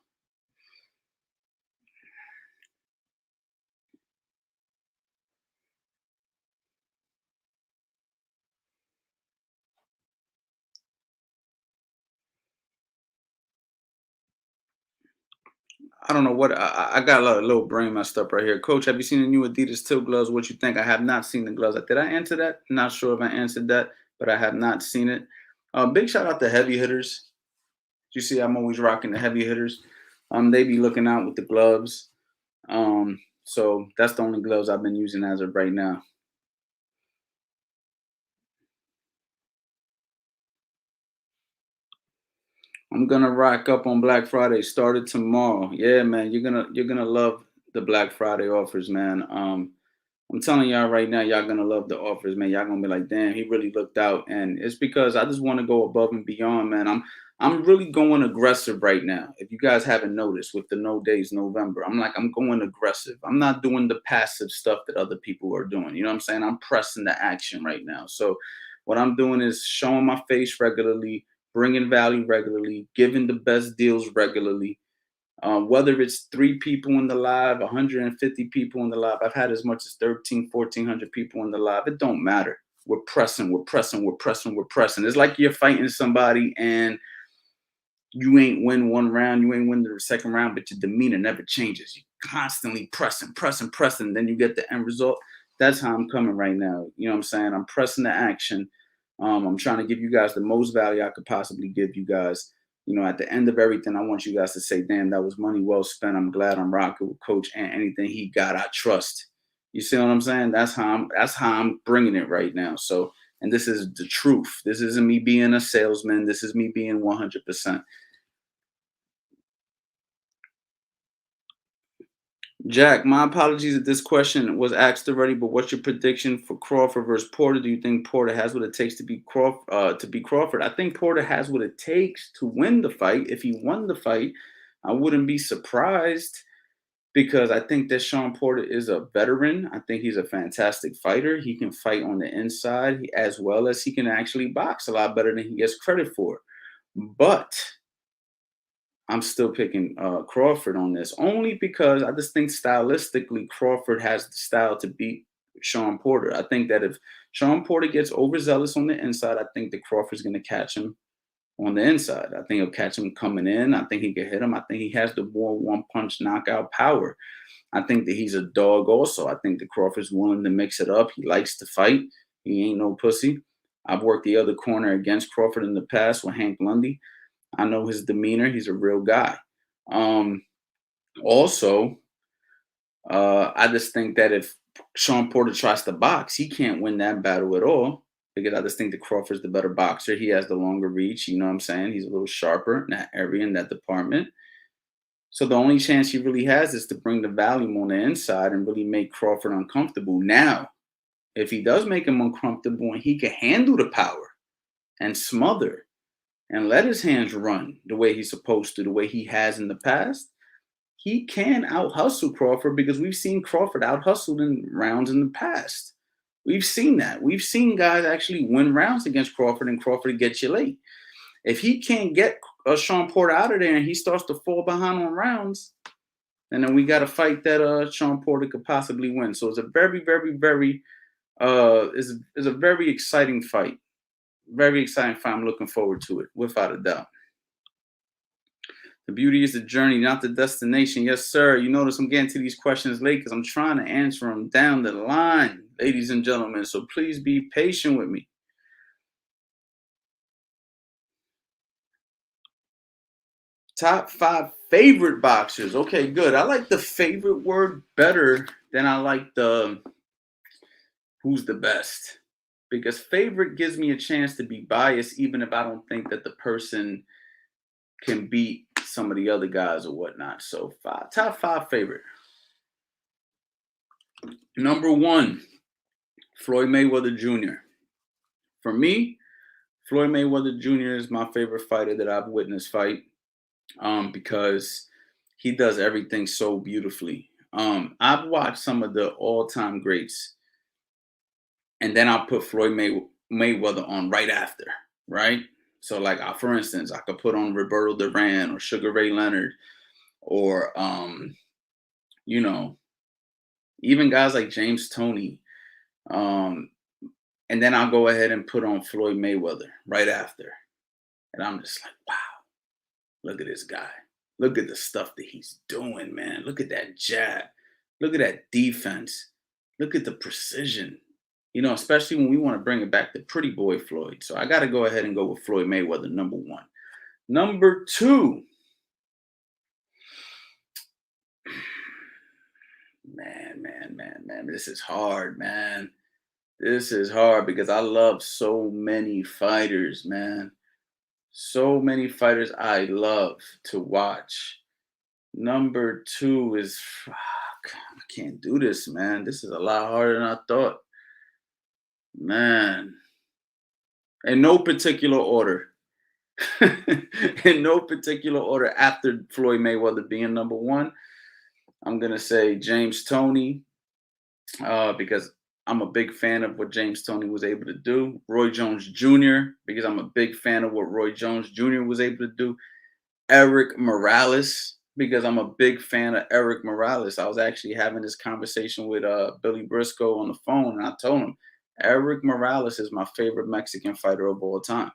I don't know what I got a little brain messed up right here. Coach, have you seen the new Adidas Tilt gloves? What you think? I have not seen the gloves. Did I answer that? Not sure if I answered that, but I have not seen it. Big shout out to heavy hitters. You see, I'm always rocking the heavy hitters. They be looking out with the gloves. So that's the only gloves I've been using as of right now. I'm gonna rock up on Black Friday. Started tomorrow. Yeah, man, you're gonna love the Black Friday offers, man. I'm telling y'all right now, y'all gonna love the offers, man. Y'all gonna be like, damn, he really looked out, and it's because I just want to go above and beyond, man. I'm really going aggressive right now. If you guys haven't noticed, with the No Days November, I'm going aggressive. I'm not doing the passive stuff that other people are doing. You know what I'm saying? I'm pressing the action right now. So what I'm doing is showing my face regularly, bringing value regularly, giving the best deals regularly. Whether it's 3 people in the live, 150 people in the live, I've had as much as 1,400 people in the live. It don't matter. We're pressing, we're pressing, we're pressing, we're pressing. It's like you're fighting somebody and you ain't win one round, you ain't win the second round, but your demeanor never changes. You constantly pressing, pressing, pressing, then you get the end result. That's how I'm coming right now. You know what I'm saying? I'm pressing the action. I'm trying to give you guys the most value I could possibly give you guys. You know, at the end of everything, I want you guys to say, damn, that was money well spent. I'm glad I'm rocking with Coach, and anything he got, I trust. You see what I'm saying? That's how I'm bringing it right now. So, and this is the truth. This isn't me being a salesman. This is me being 100%. Jack, my apologies if this question was asked already, but what's your prediction for Crawford versus Porter? Do you think Porter has what it takes to be Crawford? I think Porter has what it takes to win the fight. If he won the fight, I wouldn't be surprised because I think that Sean Porter is a veteran. I think he's a fantastic fighter. He can fight on the inside as well as he can actually box a lot better than he gets credit for. But I'm still picking Crawford on this only because I just think stylistically Crawford has the style to beat Sean Porter. I think that if Sean Porter gets overzealous on the inside, I think that Crawford's going to catch him on the inside. I think he'll catch him coming in. I think he can hit him. I think he has the more one punch knockout power. I think that he's a dog also. I think that Crawford's willing to mix it up. He likes to fight. He ain't no pussy. I've worked the other corner against Crawford in the past with Hank Lundy. I know his demeanor. He's a real guy. Um, Also, I just think that if Sean Porter tries to box, he can't win that battle at all because I just think that Crawford's the better boxer. He has the longer reach. You know what I'm saying? He's a little sharper in that area, in that department. So the only chance he really has is to bring the volume on the inside and really make Crawford uncomfortable. Now, if he does make him uncomfortable and he can handle the power and smother and let his hands run the way he's supposed to, the way he has in the past, he can out hustle Crawford because we've seen Crawford out hustled in rounds in the past. We've seen that. We've seen guys actually win rounds against Crawford and Crawford gets you late. If he can't get Sean Porter out of there and he starts to fall behind on rounds, and then we got a fight that Sean Porter could possibly win. So it's a very, very, very is a very exciting fight. Very exciting fight. I'm looking forward to it, without a doubt. The beauty is the journey, not the destination. Yes, sir. You notice I'm getting to these questions late because I'm trying to answer them down the line, ladies and gentlemen. So please be patient with me. Top 5 favorite boxers. Okay, good. I like the favorite word better than I like the who's the best. Because favorite gives me a chance to be biased, even if I don't think that the person can beat some of the other guys or whatnot. So top 5 favorite. Number 1, Floyd Mayweather Jr. For me, Floyd Mayweather Jr. is my favorite fighter that I've witnessed fight because he does everything so beautifully. I've watched some of the all-time greats, and then I'll put Mayweather on right after, right? So, like, for instance, I could put on Roberto Duran or Sugar Ray Leonard or, you know, even guys like James Toney. Um, and then I'll go ahead and put on Floyd Mayweather right after. And I'm just like, wow, look at this guy. Look at the stuff that he's doing, man. Look at that jab. Look at that defense. Look at the precision. You know, especially when we want to bring it back to Pretty Boy Floyd. So I got to go ahead and go with Floyd Mayweather, number 1. Number 2, man. This is hard, man. This is hard because I love so many fighters, man. So many fighters I love to watch. Number 2 is, fuck, I can't do this, man. This is a lot harder than I thought. Man. In no particular order. In no particular order after Floyd Mayweather being number 1, I'm going to say James Toney because I'm a big fan of what James Toney was able to do. Roy Jones Jr. because I'm a big fan of what Roy Jones Jr. was able to do. Eric Morales because I'm a big fan of Eric Morales. I was actually having this conversation with Billy Briscoe on the phone, and I told him Eric Morales is my favorite Mexican fighter of all time.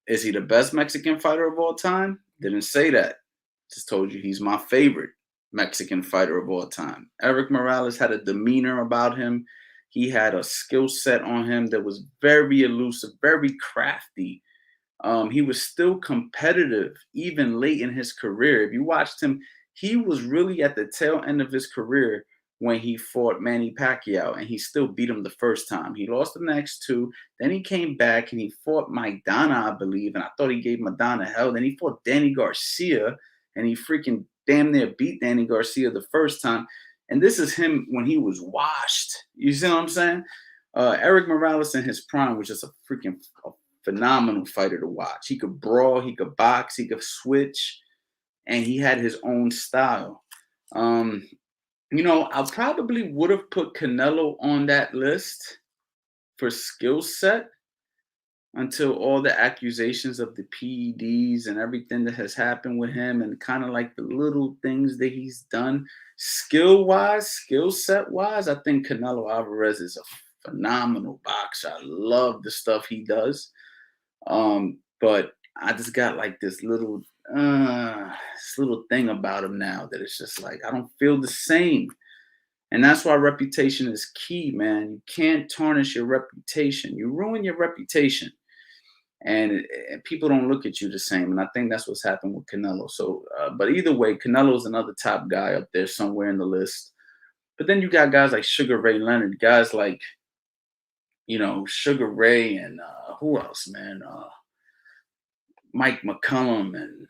Is he the best Mexican fighter of all time? Didn't say that. Just told you he's my favorite Mexican fighter of all time. Eric Morales had a demeanor about him. He had a skill set on him that was very elusive, very crafty. He was still competitive even late in his career. If you watched him, he was really at the tail end of his career when he fought Manny Pacquiao, and he still beat him the first time. He lost the next two. Then he came back and he fought Maidana, I believe, and I thought he gave Maidana hell. Then he fought Danny Garcia, and he freaking damn near beat Danny Garcia the first time. And this is him when he was washed. You see what I'm saying? Eric Morales in his prime was just a freaking phenomenal fighter to watch. He could brawl, he could box, he could switch, and he had his own style. I probably would have put Canelo on that list for skill set until all the accusations of the PEDs and everything that has happened with him, and kind of like the little things that he's done. Skill wise, skill set wise, I think Canelo Alvarez is a phenomenal boxer. I love the stuff he does. But I just got like this little thing about him now that it's just like I don't feel the same. And that's why reputation is key, man. You can't tarnish your reputation. You ruin your reputation, and people don't look at you the same. And I think that's what's happened with Canelo. So, but either way, Canelo's another top guy up there somewhere in the list. But then you got guys like Sugar Ray Leonard, guys like Sugar Ray, and who else, man? Mike McCullum, and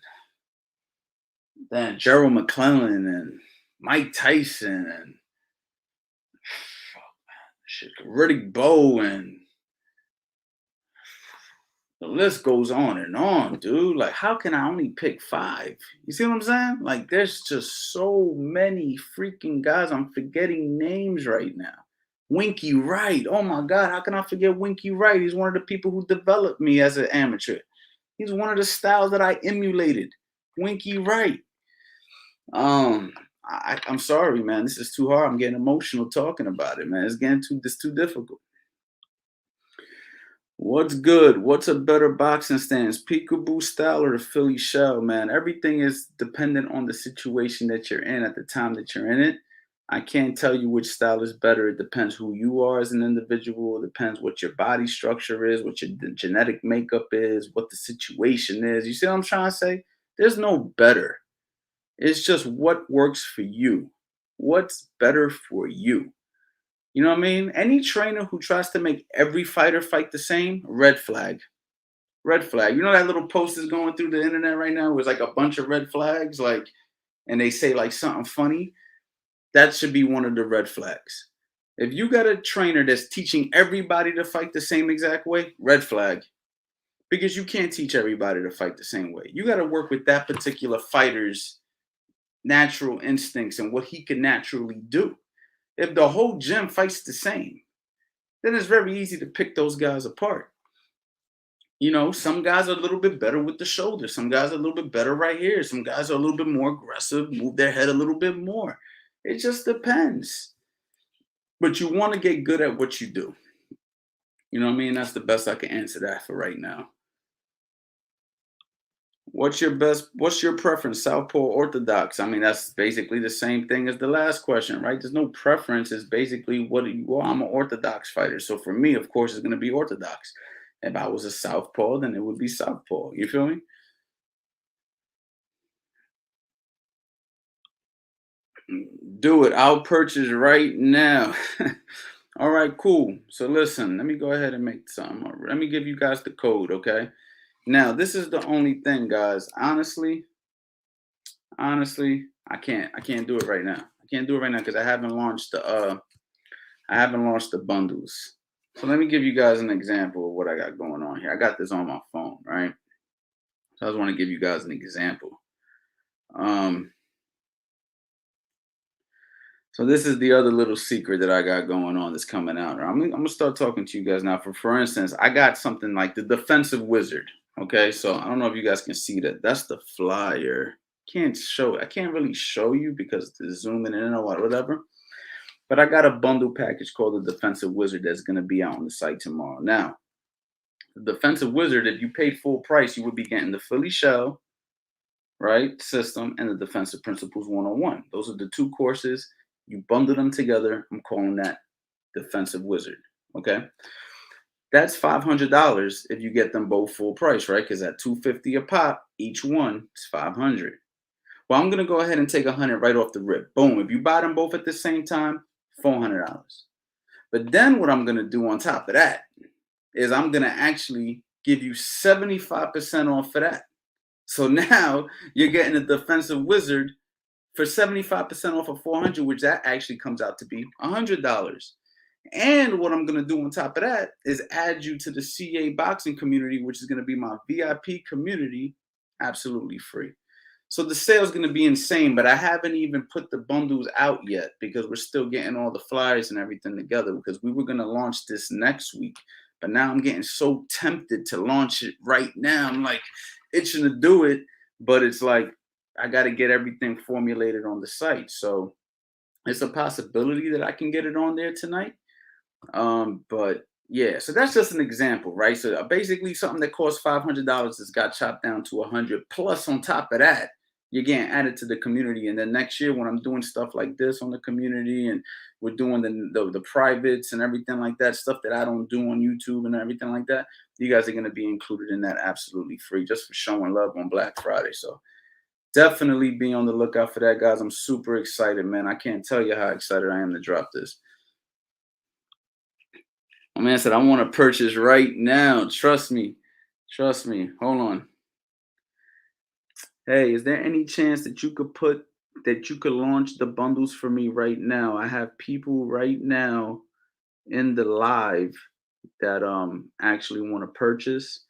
then Gerald McClellan, and Mike Tyson, and Riddick Bowe, and the list goes on, dude. Like, how can I only pick 5? You see what I'm saying? Like, there's just so many freaking guys. I'm forgetting names right now. Winky Wright. Oh my God, how can I forget Winky Wright? He's one of the people who developed me as an amateur. He's one of the styles that I emulated. Winky Wright. I'm sorry, man. This is too hard. I'm getting emotional talking about it, man. It's too difficult. What's good? What's a better boxing stance? Peekaboo style or the Philly shell, man? Everything is dependent on the situation that you're in at the time that you're in it. I can't tell you which style is better. It depends who you are as an individual. It depends what your body structure is, what your genetic makeup is, what the situation is. You see what I'm trying to say? There's no better. It's just what works for you. What's better for you? You know what I mean? Any trainer who tries to make every fighter fight the same, red flag. Red flag. You know that little post is going through the internet right now? It was like a bunch of red flags, like, and they say like something funny. That should be one of the red flags. If you got a trainer that's teaching everybody to fight the same exact way, red flag. Because you can't teach everybody to fight the same way. You got to work with that particular fighter's natural instincts and what he can naturally do. If the whole gym fights the same, then it's very easy to pick those guys apart. Some guys are a little bit better with the shoulder. Some guys are a little bit better right here. Some guys are a little bit more aggressive, move their head a little bit more. It just depends. But you want to get good at what you do. You know what I mean? That's the best I can answer that for right now. What's your preference, Southport, Orthodox? I mean, that's basically the same thing as the last question, right? There's no preference. It's basically what you are. I'm an Orthodox fighter. So for me, of course, it's going to be Orthodox. If I was a Southpaw, then it would be Southpaw. You feel me? Do it. I'll purchase right now. All right, cool. So listen, let me go ahead and make some. Let me give you guys the code, okay? Now, this is the only thing, guys. Honestly, I can't do it right now. I can't do it right now because I haven't launched the bundles. So let me give you guys an example of what I got going on here. I got this on my phone, right? So I just want to give you guys an example. So this is the other little secret that I got going on that's coming out. I'm gonna start talking to you guys now. For instance, I got something like the Defensive Wizard. Okay, so I don't know if you guys can see that. That's the flyer. I can't really show you because it's zooming in or whatever. But I got a bundle package called the Defensive Wizard that's gonna be out on the site tomorrow. Now, the Defensive Wizard, if you paid full price, you would be getting the Philly Shell, right, system, and the Defensive Principles 101. Those are the 2 courses. You bundle them together. I'm calling that Defensive Wizard. Okay. That's $500 if you get them both full price, right? Because at $250 a pop, each one is $500. Well, I'm gonna go ahead and take 100 right off the rip. Boom. If you buy them both at the same time, $400. But then what I'm gonna do on top of that is I'm gonna actually give you 75% off for that. So now you're getting a defensive wizard for 75% off of 400, which that actually comes out to be $100. And what I'm gonna do on top of that is add you to the CA boxing community, which is gonna be my VIP community, absolutely free. So the sale is gonna be insane, but I haven't even put the bundles out yet because we're still getting all the flyers and everything together because we were gonna launch this next week. But now I'm getting so tempted to launch it right now. I'm like itching to do it, but it's like I got to get everything formulated on the site. So it's a possibility that I can get it on there tonight. But yeah, so that's just an example, right? So basically, something that costs $500 has got chopped down to 100. Plus, on top of that, you're getting added to the community. And then next year, when I'm doing stuff like this on the community, and we're doing the privates and everything like that, stuff that I don't do on YouTube and everything like that, you guys are going to be included in that absolutely free, just for showing love on Black Friday. So definitely be on the lookout for that, guys. I'm super excited, man. I can't tell you how excited I am to drop this. My man said, I want to purchase right now. Trust me. Trust me. Hold on. Hey, is there any chance that you could launch the bundles for me right now? I have people right now in the live that actually want to purchase.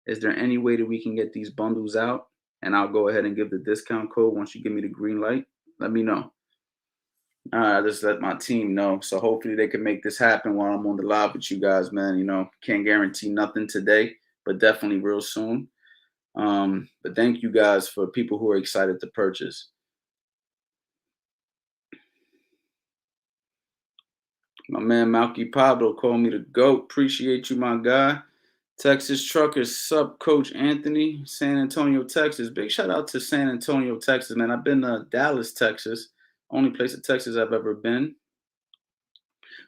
Is there any way that we can get these bundles out? And I'll go ahead and give the discount code once you give me the green light. Let me know. All right, just let my team know. So hopefully they can make this happen while I'm on the live with you guys, man. Can't guarantee nothing today, but definitely real soon. But thank you guys for people who are excited to purchase. My man Malky Pablo called me the GOAT. Appreciate you, my guy. Texas Truckers, sup, Coach Anthony, San Antonio, Texas. Big shout out to San Antonio, Texas, man. I've been to Dallas, Texas. Only place in Texas I've ever been.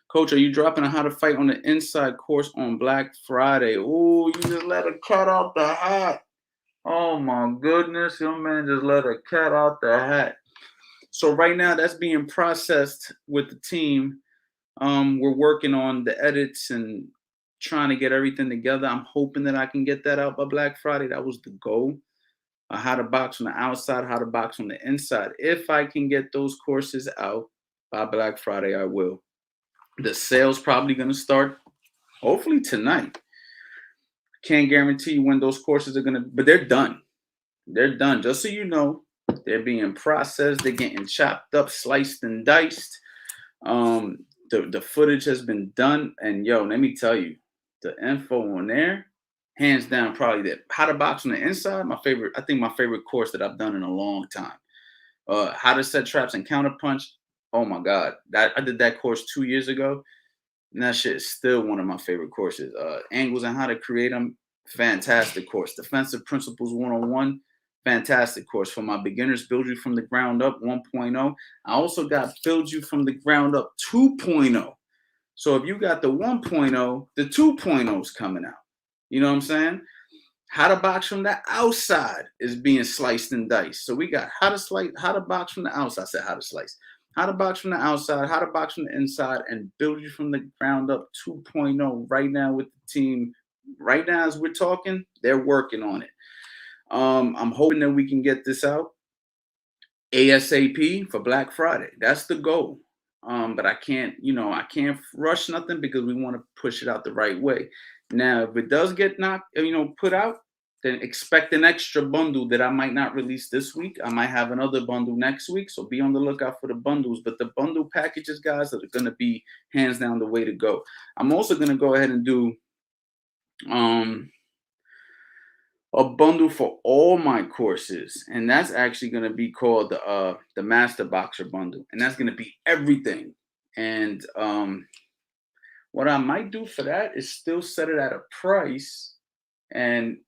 Coach, are you dropping a how to fight on the inside course on Black Friday? Oh, you just let a cat out the hat. Oh my goodness, your man just let a cat out the hat. So right now that's being processed with the team. We're working on the edits and trying to get everything together. I'm hoping that I can get that out by Black Friday. That was the goal. How to box on the outside, how to box on the inside. If I can get those courses out by Black Friday, I will. The sale's probably going to start hopefully tonight. Can't guarantee you when those courses are going to, but they're done. They're done. Just so you know, they're being processed. They're getting chopped up, sliced and diced. The footage has been done. And yo, let me tell you, the info on there, hands down, probably that. How to box on the inside, my favorite. I think my favorite course that I've done in a long time. How to set traps and counterpunch. Oh my God, I did that course 2 years ago, and that shit is still one of my favorite courses. Angles and how to create them, fantastic course. Defensive Principles 101, fantastic course. For my beginners, Build You from the Ground Up 1.0. I also got Build You from the Ground Up 2.0. So if you got the 1.0, the 2.0 is coming out. You know what I'm saying? How to box from the outside is being sliced and diced. So we got how to box from the outside. I said how to slice. How to box from the outside, how to box from the inside, and Build You from the Ground Up 2.0 right now with the team. Right now, as we're talking, they're working on it. I'm hoping that we can get this out ASAP for Black Friday. That's the goal. But I can't rush nothing because we want to push it out the right way. Now, if it does get put out, then expect an extra bundle that I might not release this week. I might have another bundle next week, so be on the lookout for the bundles. But the bundle packages, guys, are going to be hands down the way to go. I'm also going to go ahead and do a bundle for all my courses, and that's actually going to be called the Master Boxer Bundle, and that's going to be everything. And what I might do for that is still set it at a price, and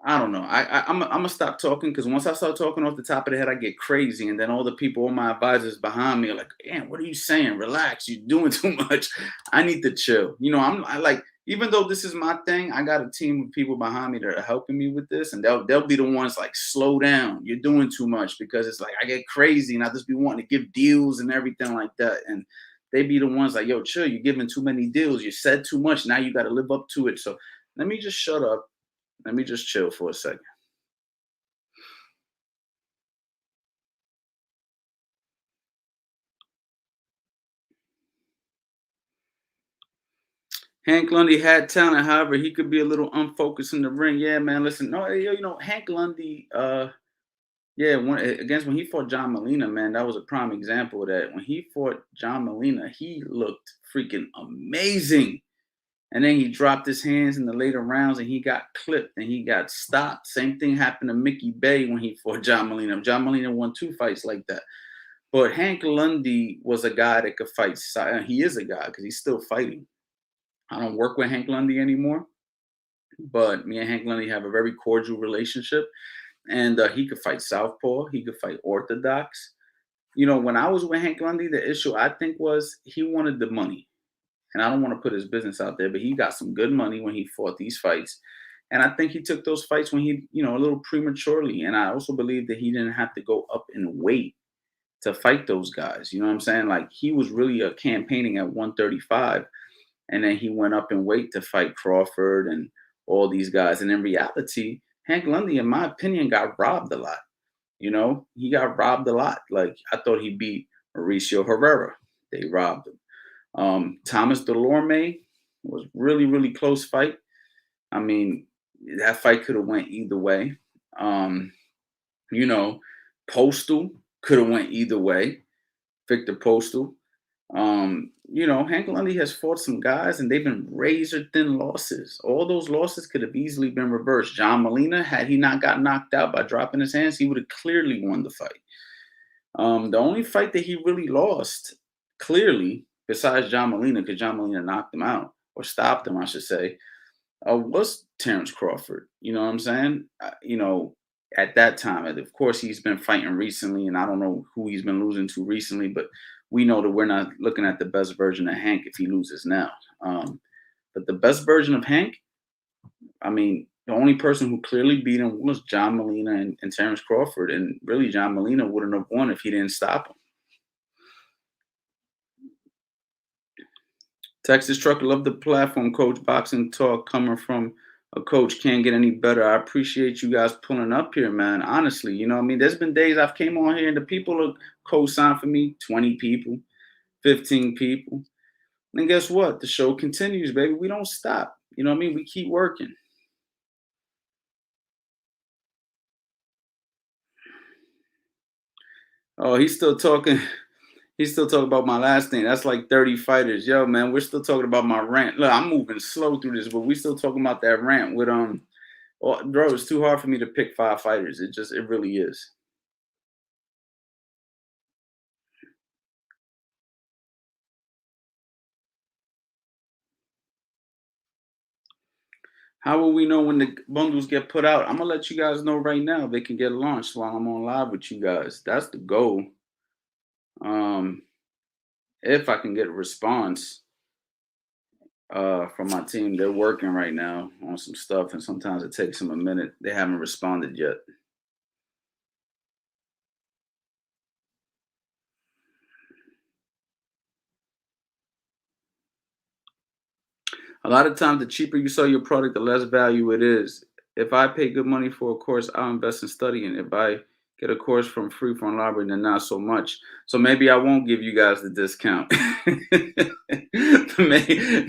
I don't know. I'm gonna stop talking because once I start talking off the top of the head, I get crazy, and then all the people, all my advisors behind me, are like, "Man, what are you saying? Relax, you're doing too much. I need to chill." I like even though this is my thing, I got a team of people behind me that are helping me with this, and they'll be the ones like, slow down, you're doing too much, because it's like I get crazy and I just be wanting to give deals and everything like that, and they be the ones like, yo, chill, you're giving too many deals, you said too much, now you got to live up to it. So let me just shut up, let me just chill for a second. Hank Lundy had talent, however, he could be a little unfocused in the ring. Yeah, man. Listen, no, Hank Lundy, yeah, when he fought John Molina, man, that was a prime example of that. When he fought John Molina, he looked freaking amazing. And then he dropped his hands in the later rounds and he got clipped and he got stopped. Same thing happened to Mickey Bay when he fought John Molina. John Molina won 2 fights like that. But Hank Lundy was a guy that could fight. He is a guy because he's still fighting. I don't work with Hank Lundy anymore, but me and Hank Lundy have a very cordial relationship. And he could fight Southpaw. He could fight Orthodox. When I was with Hank Lundy, the issue I think was he wanted the money. And I don't want to put his business out there, but he got some good money when he fought these fights. And I think he took those fights when a little prematurely. And I also believe that he didn't have to go up in weight to fight those guys. You know what I'm saying? Like he was really campaigning at 135, and then he went up in weight to fight Crawford and all these guys. And in reality, Hank Lundy, in my opinion, got robbed a lot. He got robbed a lot. Like I thought he beat Mauricio Herrera. They robbed him. Thomas Delorme was really, really close fight. I mean, that fight could have went either way. Um, you know, Postal could have went either way. Victor Postal. Hank Lundy has fought some guys and they've been razor thin losses. All those losses could have easily been reversed. John Molina, had he not got knocked out by dropping his hands, he would have clearly won the fight. The only fight that he really lost, clearly, besides John Molina, because John Molina knocked him out, or stopped him, I should say, was Terrence Crawford. You know what I'm saying? At that time, and of course, he's been fighting recently, and I don't know who he's been losing to recently, but we know that we're not looking at the best version of Hank if he loses now. But the best version of Hank, I mean, the only person who clearly beat him was John Molina and Terrence Crawford, and really, John Molina wouldn't have won if he didn't stop him. Texas Trucker, love the platform, Coach. Boxing talk coming from a coach can't get any better. I appreciate you guys pulling up here, man. Honestly, you know what I mean? There's been days I've came on here and the people are co-signed for me, 20 people, 15 people. And guess what? The show continues, baby. We don't stop. You know what I mean? We keep working. Oh, he's still talking. He's still talking about my last thing. That's like 30 fighters. Yo, man, we're still talking about my rant. Look, I'm moving slow through this, but we still talking about that rant with bro, it's too hard for me to pick 5 fighters. It really is. How will we know when the bundles get put out? I'm gonna let you guys know right now. They can get launched while I'm on live with you guys. That's the goal. Um, if I can get a response from my team, they're working right now on some stuff, and sometimes it takes them a minute. They haven't responded yet. A lot of times, the cheaper you sell your product, the less value it is. If I pay good money for a course, I'll invest in studying. If I get a course from free from library, then not so much. So maybe I won't give you guys the discount. maybe,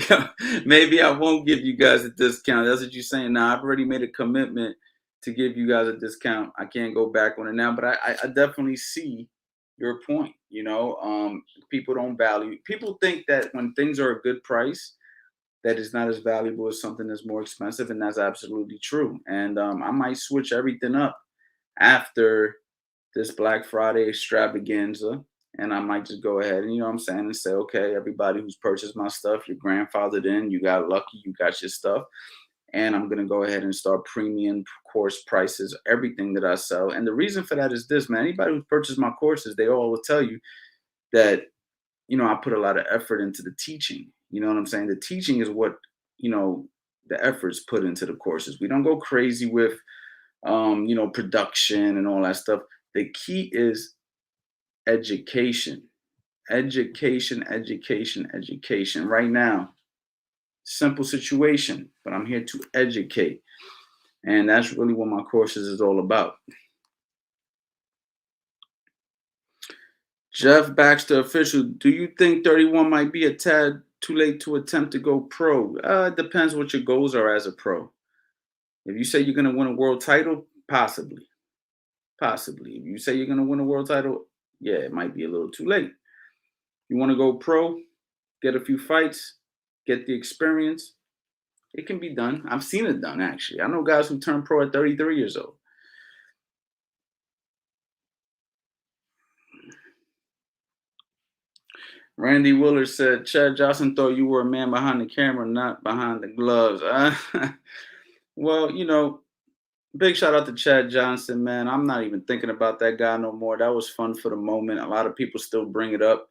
maybe I won't give you guys a discount. That's what you're saying. Now I've already made a commitment to give you guys a discount. I can't go back on it now, but I definitely see your point. People don't value. People think that when things are a good price that is not as valuable as something that's more expensive, and that's absolutely true. And I might switch everything up after this Black Friday extravaganza, and I might just go ahead and you know what I'm saying and say, okay, everybody who's purchased my stuff, your grandfathered in, you got lucky, you got your stuff, and I'm gonna go ahead and start premium course prices, everything that I sell. And the reason for that is this, man. Anybody who's purchased my courses, they all will tell you that I put a lot of effort into the teaching. You know what I'm saying? The teaching is what the efforts put into the courses. We don't go crazy with production and all that stuff. The key is education. Education, education, education. Right now, simple situation, but I'm here to educate. And that's really what my courses is all about. Jeff Baxter official, do you think 31 might be a tad too late to attempt to go pro? It depends what your goals are as a pro. If you say you're going to win a world title, possibly. Possibly. If you say you're going to win a world title, yeah, it might be a little too late. You want to go pro, get a few fights, get the experience. It can be done. I've seen it done, actually. I know guys who turn pro at 33 years old. Randy Willard said, Chad Johnson thought you were a man behind the camera, not behind the gloves. Well, big shout out to Chad Johnson, man. I'm not even thinking about that guy no more. That was fun for the moment. A lot of people still bring it up.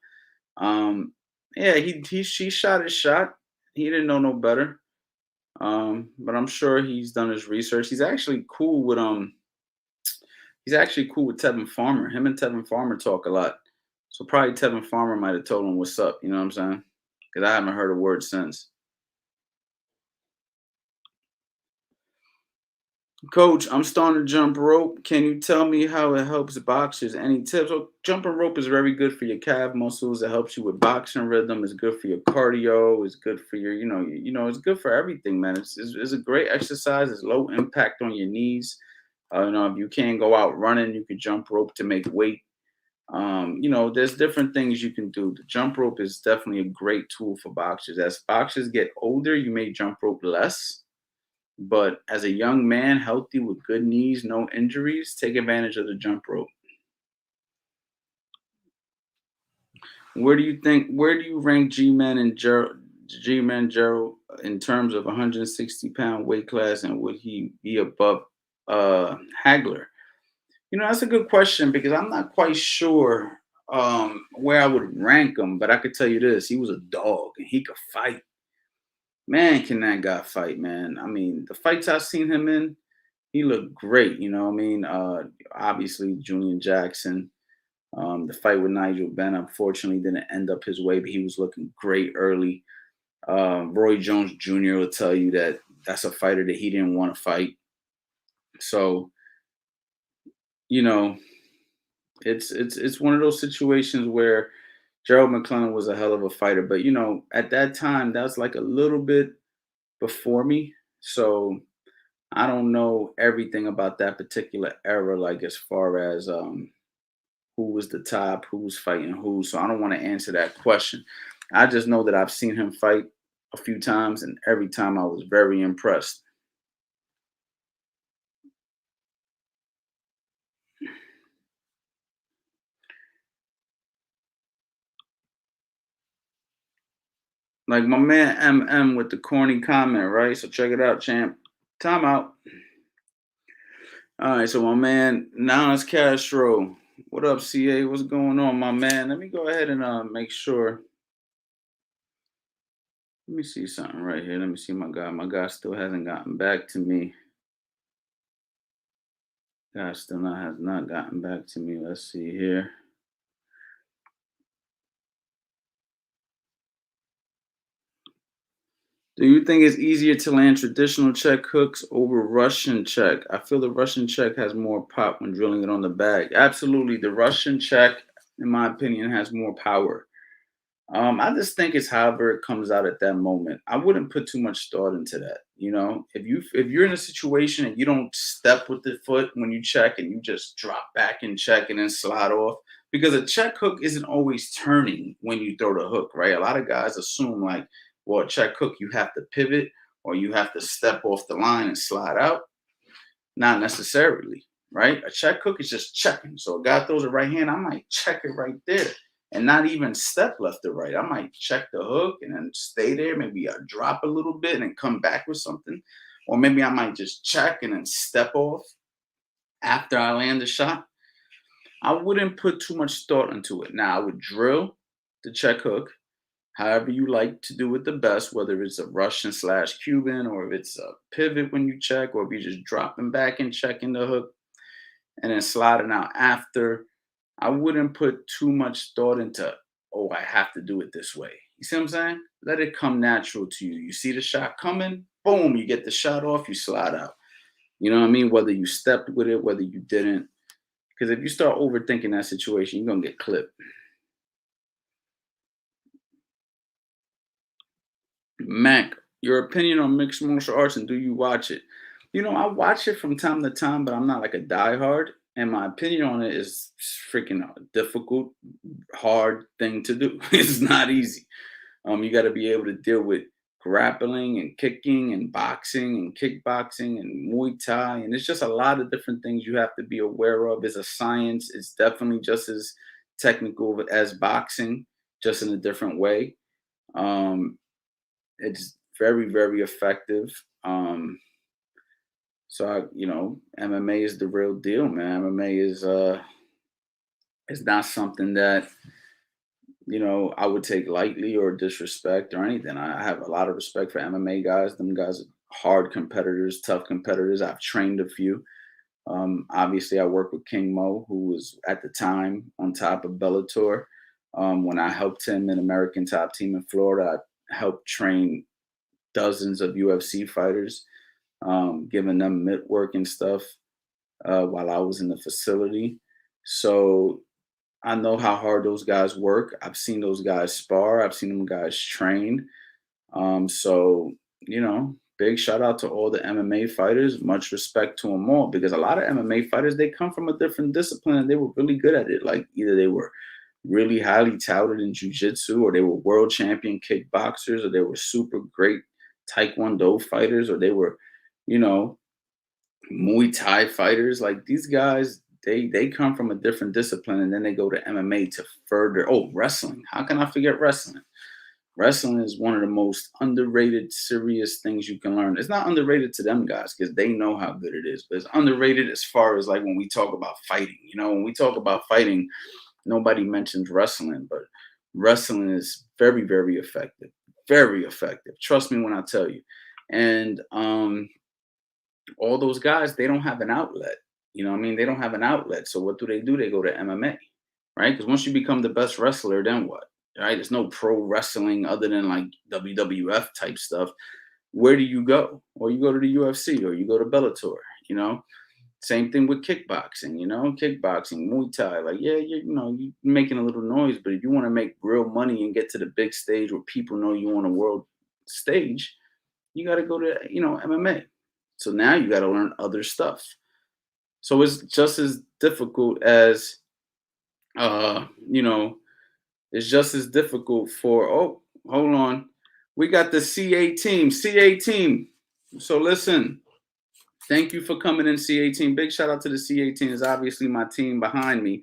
Yeah, she shot his shot. He didn't know no better. But I'm sure he's done his research. He's actually cool with Tevin Farmer. Him and Tevin Farmer talk a lot. So probably Tevin Farmer might have told him what's up, you know what I'm saying? Because I haven't heard a word since. Coach, I'm starting to jump rope. Can you tell me how it helps boxers? Any tips? So jumping rope is very good for your calf muscles. It helps you with boxing rhythm. It's good for your cardio. It's good for your, it's good for everything, man. It's a great exercise. It's low impact on your knees. If you can't go out running, you could jump rope to make weight. There's different things you can do. The jump rope is definitely a great tool for boxers. As boxers get older, you may jump rope less. But as a young man, healthy with good knees, no injuries, take advantage of the jump rope. Where do you rank G-Man Gerald in terms of 160-pound weight class, and would he be above Hagler? That's a good question because I'm not quite sure where I would rank him, but I could tell you this: he was a dog and he could fight. Man, can that guy fight, man? I mean, the fights I've seen him in, he looked great. You know what I mean? Obviously, Julian Jackson. The fight with Nigel Benn, unfortunately, didn't end up his way, but he was looking great early. Roy Jones Jr. will tell you that that's a fighter that he didn't want to fight. So, you know, it's one of those situations where Gerald McClellan was a hell of a fighter, but at that time, that's like a little bit before me. So I don't know everything about that particular era, like as far as who was the top, who was fighting who. So I don't want to answer that question. I just know that I've seen him fight a few times, and every time I was very impressed. Like my man MM with the corny comment, right? So check it out, champ. Time out. All right, so my man Nas Castro. What up, CA? What's going on, my man? Let me go ahead and make sure. Let me see something right here. Let me see my guy. My guy still hasn't gotten back to me. Guy still not has not gotten back to me. Let's see here. Do you think it's easier to land traditional check hooks over Russian check? I feel the Russian check has more pop when drilling it on the bag. Absolutely. The Russian check, in my opinion, has more power. I just think it's however it comes out at that moment. I wouldn't put too much thought into that. If you're in a situation and you don't step with the foot when you check and you just drop back and check and then slide off, because a check hook isn't always turning when you throw the hook, right? A lot of guys assume like, well, a check hook you have to pivot or you have to step off the line and slide out. Not necessarily, right? A check hook is just checking. So a guy throws a right hand, I might check it right there and not even step left or right. I might check the hook and then stay there. Maybe I drop a little bit and then come back with something. Or maybe I might just check and then step off after I land the shot. I wouldn't put too much thought into it. Now I would drill the check hook however you like to do it the best, whether it's a Russian slash Cuban, or if it's a pivot when you check, or if you're just dropping back and checking the hook and then sliding out after. I wouldn't put too much thought into, oh, I have to do it this way. You see what I'm saying? Let it come natural to you. You see the shot coming, boom, you get the shot off, you slide out. You know what I mean? Whether you stepped with it, whether you didn't. Because if you start overthinking that situation, you're going to get clipped. Mac, your opinion on mixed martial arts, and do you watch it? I watch it from time to time, but I'm not like a diehard. And my opinion on it is freaking difficult, hard thing to do. It's not easy. You got to be able to deal with grappling and kicking and boxing and kickboxing and Muay Thai. And it's just a lot of different things you have to be aware of. It's a science. It's definitely just as technical as boxing, just in a different way. Um, it's very, very effective. MMA is the real deal, man. MMA is not something that I would take lightly or disrespect or anything. I have a lot of respect for MMA guys. Them guys are hard competitors, tough competitors. I've trained a few. Obviously, I worked with King Mo, who was at the time on top of Bellator. When I helped him in American Top Team in Florida, I helped train dozens of UFC fighters, giving them mitt work and stuff while I was in the facility. So I know how hard those guys work. I've seen those guys spar. I've seen them guys train. So big shout out to all the MMA fighters. Much respect to them all, because a lot of MMA fighters, they come from a different discipline and they were really good at it. Like either they were really highly touted in jiu-jitsu, or they were world champion kickboxers, or they were super great taekwondo fighters, or they were, you know, Muay Thai fighters. Like these guys, they come from a different discipline, and then they go to MMA to further. Oh, wrestling. How can I forget wrestling? Wrestling is one of the most underrated, serious things you can learn. It's not underrated to them guys because they know how good it is, but it's underrated as far as like when we talk about fighting. When we talk about fighting, nobody mentions wrestling, but wrestling is very, very effective. Very effective. Trust me when I tell you. And all those guys, they don't have an outlet. You know what I mean? They don't have an outlet. So what do? They go to MMA, right? Because once you become the best wrestler, then what? Right? There's no pro wrestling other than like WWF type stuff. Where do you go? Or you go to the UFC, or you go to Bellator, you know? Same thing with kickboxing, kickboxing, Muay Thai. Like, yeah, you're making a little noise, but if you want to make real money and get to the big stage where people know you on a world stage, you got to go to, MMA. So now you got to learn other stuff. So it's just as difficult as, uh, you know, it's just as difficult for, oh, hold on. We got the CA team. CA team. So listen, thank you for coming in, CA team. Big shout out to the CA team. Is obviously my team behind me.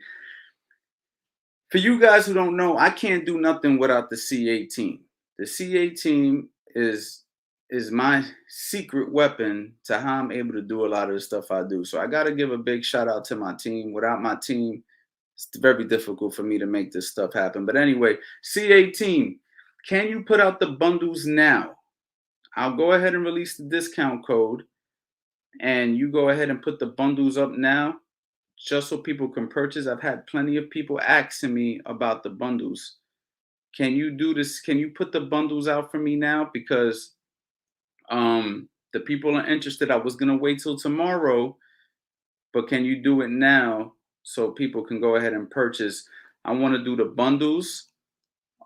For you guys who don't know, I can't do nothing without the CA team. The CA team is my secret weapon to how I'm able to do a lot of the stuff I do. So I got to give a big shout out to my team. Without my team, it's very difficult for me to make this stuff happen. But anyway, CA team, can you put out the bundles now? I'll go ahead and release the discount code, and you go ahead and put the bundles up now just so people can purchase. I've had plenty of people asking me about the bundles. Can you do this? Can you put the bundles out for me now? Because the people are interested. I was gonna wait till tomorrow, but can you do it now so people can go ahead and purchase? I want to do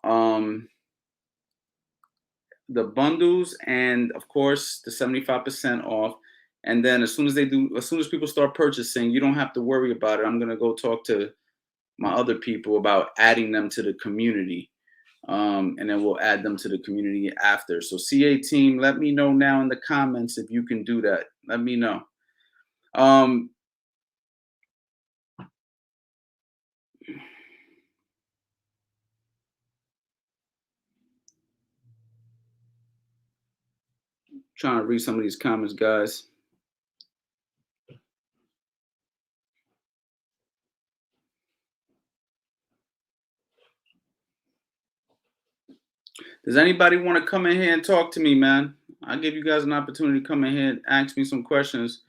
um, the bundles, and of course the 75% off. And then as soon as people start purchasing, you don't have to worry about it. I'm gonna go talk to my other people about adding them to the community. And then we'll add them to the community after. So CA team, let me know now in the comments if you can do that. Let me know. Trying to read some of these comments, guys. Does anybody want to come in here and talk to me, man? I'll give you guys an opportunity to come in here and ask me some questions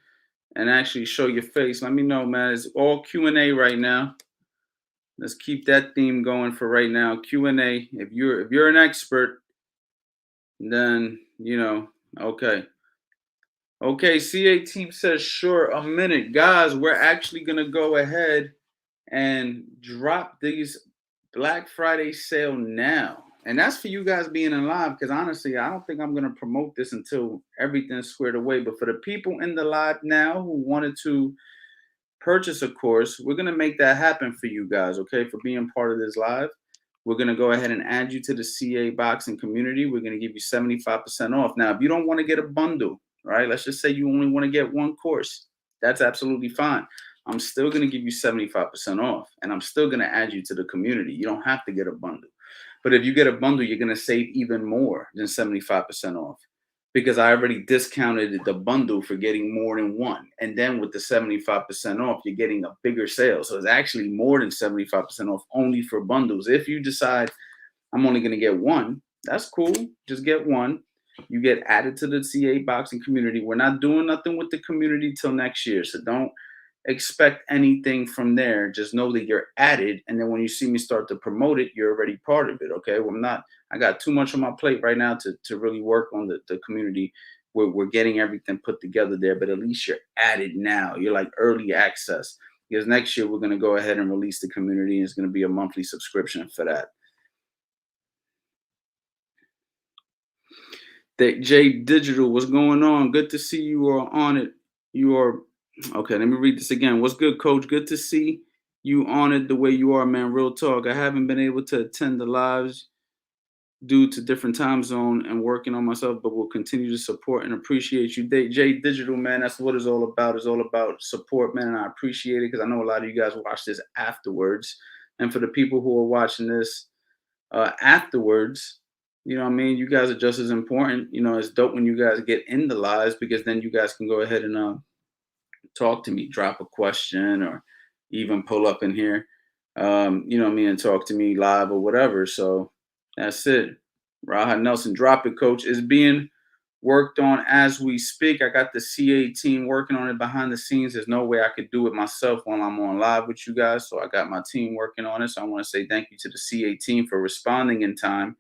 and actually show your face. Let me know, man. It's all Q&A right now. Let's keep that theme going for right now. Q&A. If you're an expert, then okay. Okay, CA team says sure a minute. Guys, we're actually gonna go ahead and drop these Black Friday sale now. And that's for you guys being in live, because honestly, I don't think I'm gonna promote this until everything's squared away. But for the people in the live now who wanted to purchase a course, we're gonna make that happen for you guys, okay? For being part of this live. We're gonna go ahead and add you to the CA boxing community. We're gonna give you 75% off. Now, if you don't want to get a bundle, right? Let's just say you only want to get one course. That's absolutely fine. I'm still gonna give you 75% off, and I'm still gonna add you to the community. You don't have to get a bundle. But if you get a bundle, you're gonna save even more than 75% off, because I already discounted the bundle for getting more than one. And then with the 75% off, you're getting a bigger sale. So it's actually more than 75% off only for bundles. If you decide I'm only going to get one, that's cool. Just get one. You get added to the CA boxing community. We're not doing nothing with the community till next year. So don't expect anything from there. Just know that you're added. And then when you see me start to promote it, you're already part of it. Okay. Well, I got too much on my plate right now to really work on the community. We're getting everything put together there, but at least you're added now. You're like early access, because next year we're going to go ahead and release the community. And it's going to be a monthly subscription for that. That J Digital, what's going on? Good to see you are on it. You are okay. Let me read this again. What's good, Coach? Good to see you on it the way you are, man. Real talk. I haven't been able to attend the lives due to different time zone and working on myself, but will continue to support and appreciate you. J Digital, man. That's what it's all about. It's all about support, man. And I appreciate it, because I know a lot of you guys watch this afterwards. And for the people who are watching this afterwards, you know what I mean? You guys are just as important. It's dope when you guys get in the lives, because then you guys can go ahead and talk to me, drop a question, or even pull up in here, you know what I mean, and talk to me live or whatever. So that's it. Raha Nelson, drop it, coach. Is being worked on as we speak. I got the CA team working on it behind the scenes. There's no way I could do it myself while I'm on live with you guys. So I got my team working on it. So I want to say thank you to the CA team for responding in time.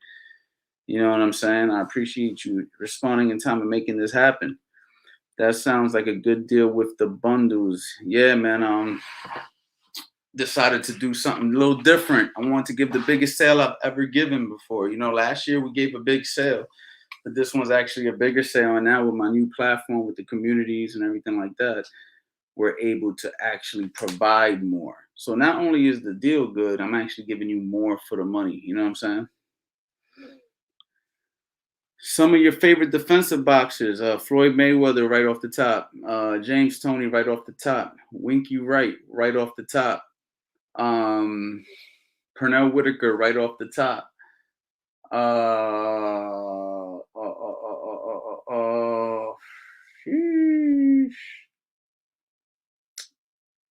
You know what I'm saying? I appreciate you responding in time and making this happen. That sounds like a good deal with the bundles. Yeah, man. Decided to do something a little different. I want to give the biggest sale I've ever given before. Last year we gave a big sale, but this one's actually a bigger sale. And now with my new platform, with the communities and everything like that, we're able to actually provide more. So not only is the deal good, I'm actually giving you more for the money. You know what I'm saying? Some of your favorite defensive boxers: Floyd Mayweather right off the top, James Toney right off the top, Winky right off the top, um, Pernell Whitaker right off the top. Sheesh.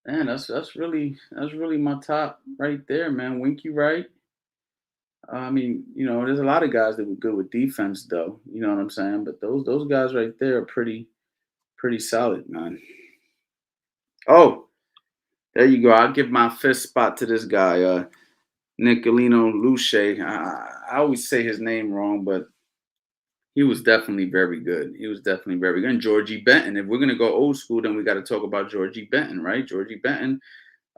Man, that's really my top right there, man. Winky right. I mean, there's a lot of guys that were good with defense, though. You know what I'm saying? But those guys right there are pretty solid, man. Oh, there you go. I'll give my fifth spot to this guy, Nicolino Luce. I always say his name wrong, but he was definitely very good. He was definitely very good. And Georgie Benton. If we're gonna go old school, then we got to talk about Georgie Benton, right? Georgie Benton,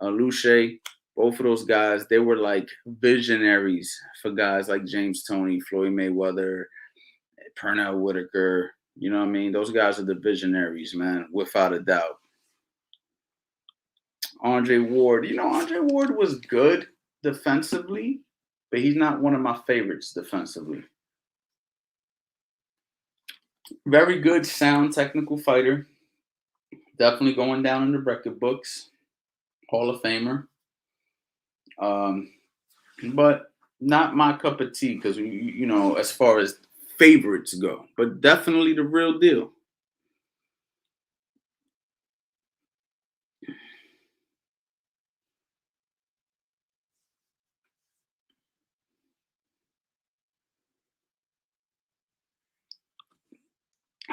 Luce. Both of those guys, they were like visionaries for guys like James Toney, Floyd Mayweather, Pernell Whitaker. You know what I mean? Those guys are the visionaries, man, without a doubt. Andre Ward. Andre Ward was good defensively, but he's not one of my favorites defensively. Very good, sound, technical fighter. Definitely going down in the record books. Hall of Famer. But not my cup of tea, because, as far as favorites go, but definitely the real deal.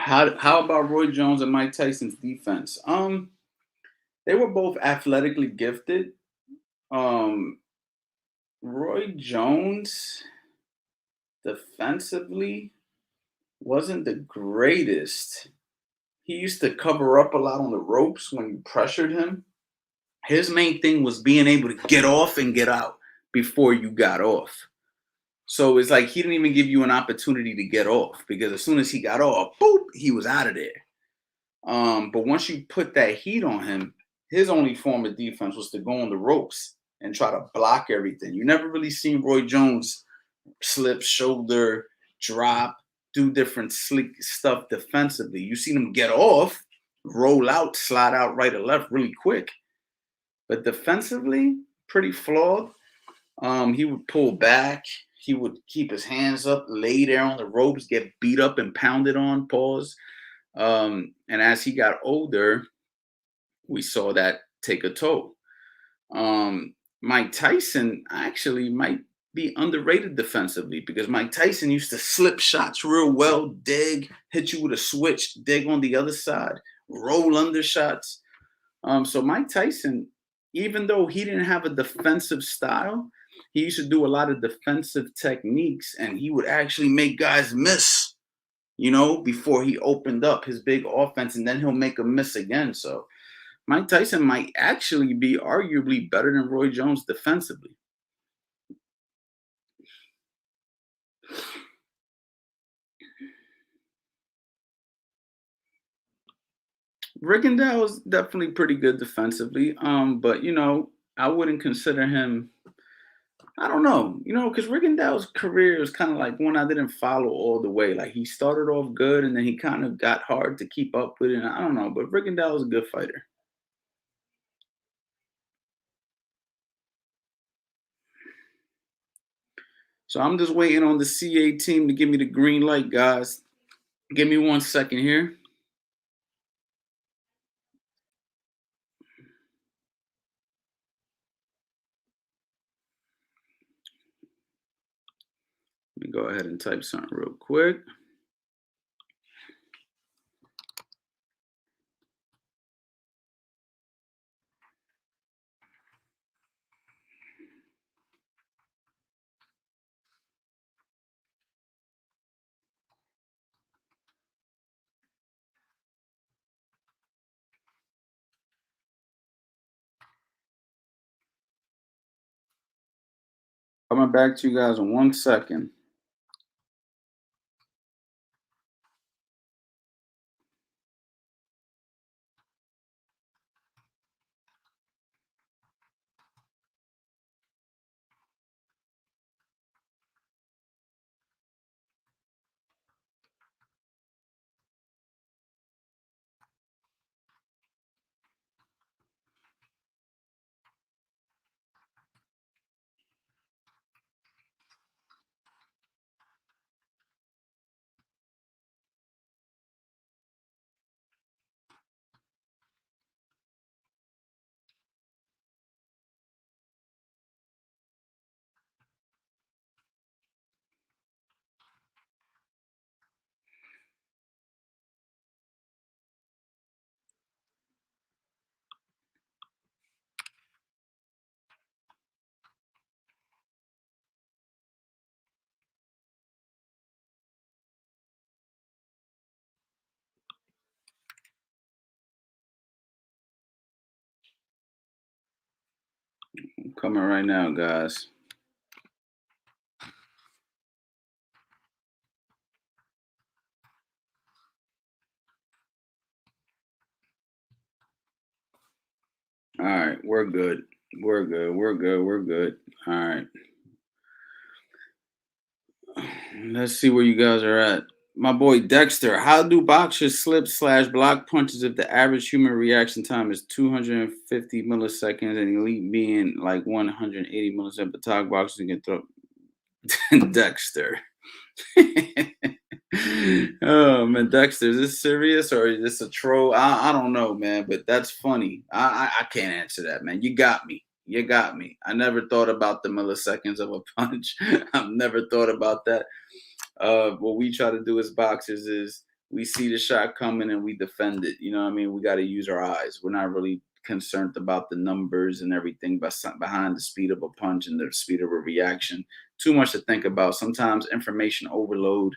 How about Roy Jones and Mike Tyson's defense? They were both athletically gifted. Um, Roy Jones defensively wasn't the greatest. He used to cover up a lot on the ropes when you pressured him. His main thing was being able to get off and get out before you got off. So it's like he didn't even give you an opportunity to get off because as soon as he got off, boop, he was out of there. But once you put that heat on him, his only form of defense was to go on the ropes and try to block everything. You never really seen Roy Jones slip, shoulder, drop, do different slick stuff defensively. You seen him get off, roll out, slide out right or left really quick. But defensively, pretty flawed. He would pull back. He would keep his hands up, lay there on the ropes, get beat up and pounded on, pause. And as he got older, we saw that take a toll. Mike Tyson actually might be underrated defensively because Mike Tyson used to slip shots real well, dig, hit you with a switch, dig on the other side, roll under shots. So Mike Tyson, even though he didn't have a defensive style, he used to do a lot of defensive techniques and he would actually make guys miss, before he opened up his big offense and then he'll make a miss again. So Mike Tyson might actually be arguably better than Roy Jones defensively. Rigondeaux is definitely pretty good defensively. But I wouldn't consider him. I don't know, because Rigondeaux's career is kind of like one I didn't follow all the way. Like he started off good and then he kind of got hard to keep up with it. And I don't know, but Rigondeaux is a good fighter. So I'm just waiting on the CA team to give me the green light, guys. Give me 1 second here. Let me go ahead and type something real quick. Coming back to you guys in 1 second. I'm coming right now, guys. All right, we're good. We're good. We're good. We're good. All right. Let's see where you guys are at. My boy Dexter, how do boxers slip slash block punches if the average human reaction time is 250 milliseconds and elite being like 180 milliseconds? But top boxers can throw Dexter. Oh man, Dexter, is this serious or is this a troll? I don't know, man, but that's funny. I can't answer that, man. You got me. You got me. I never thought about the milliseconds of a punch. I've never thought about that. What we try to do as boxers is we see the shot coming and we defend it. You know what I mean? We got to use our eyes. We're not really concerned about the numbers and everything behind the speed of a punch and the speed of a reaction. Too much to think about. Sometimes information overload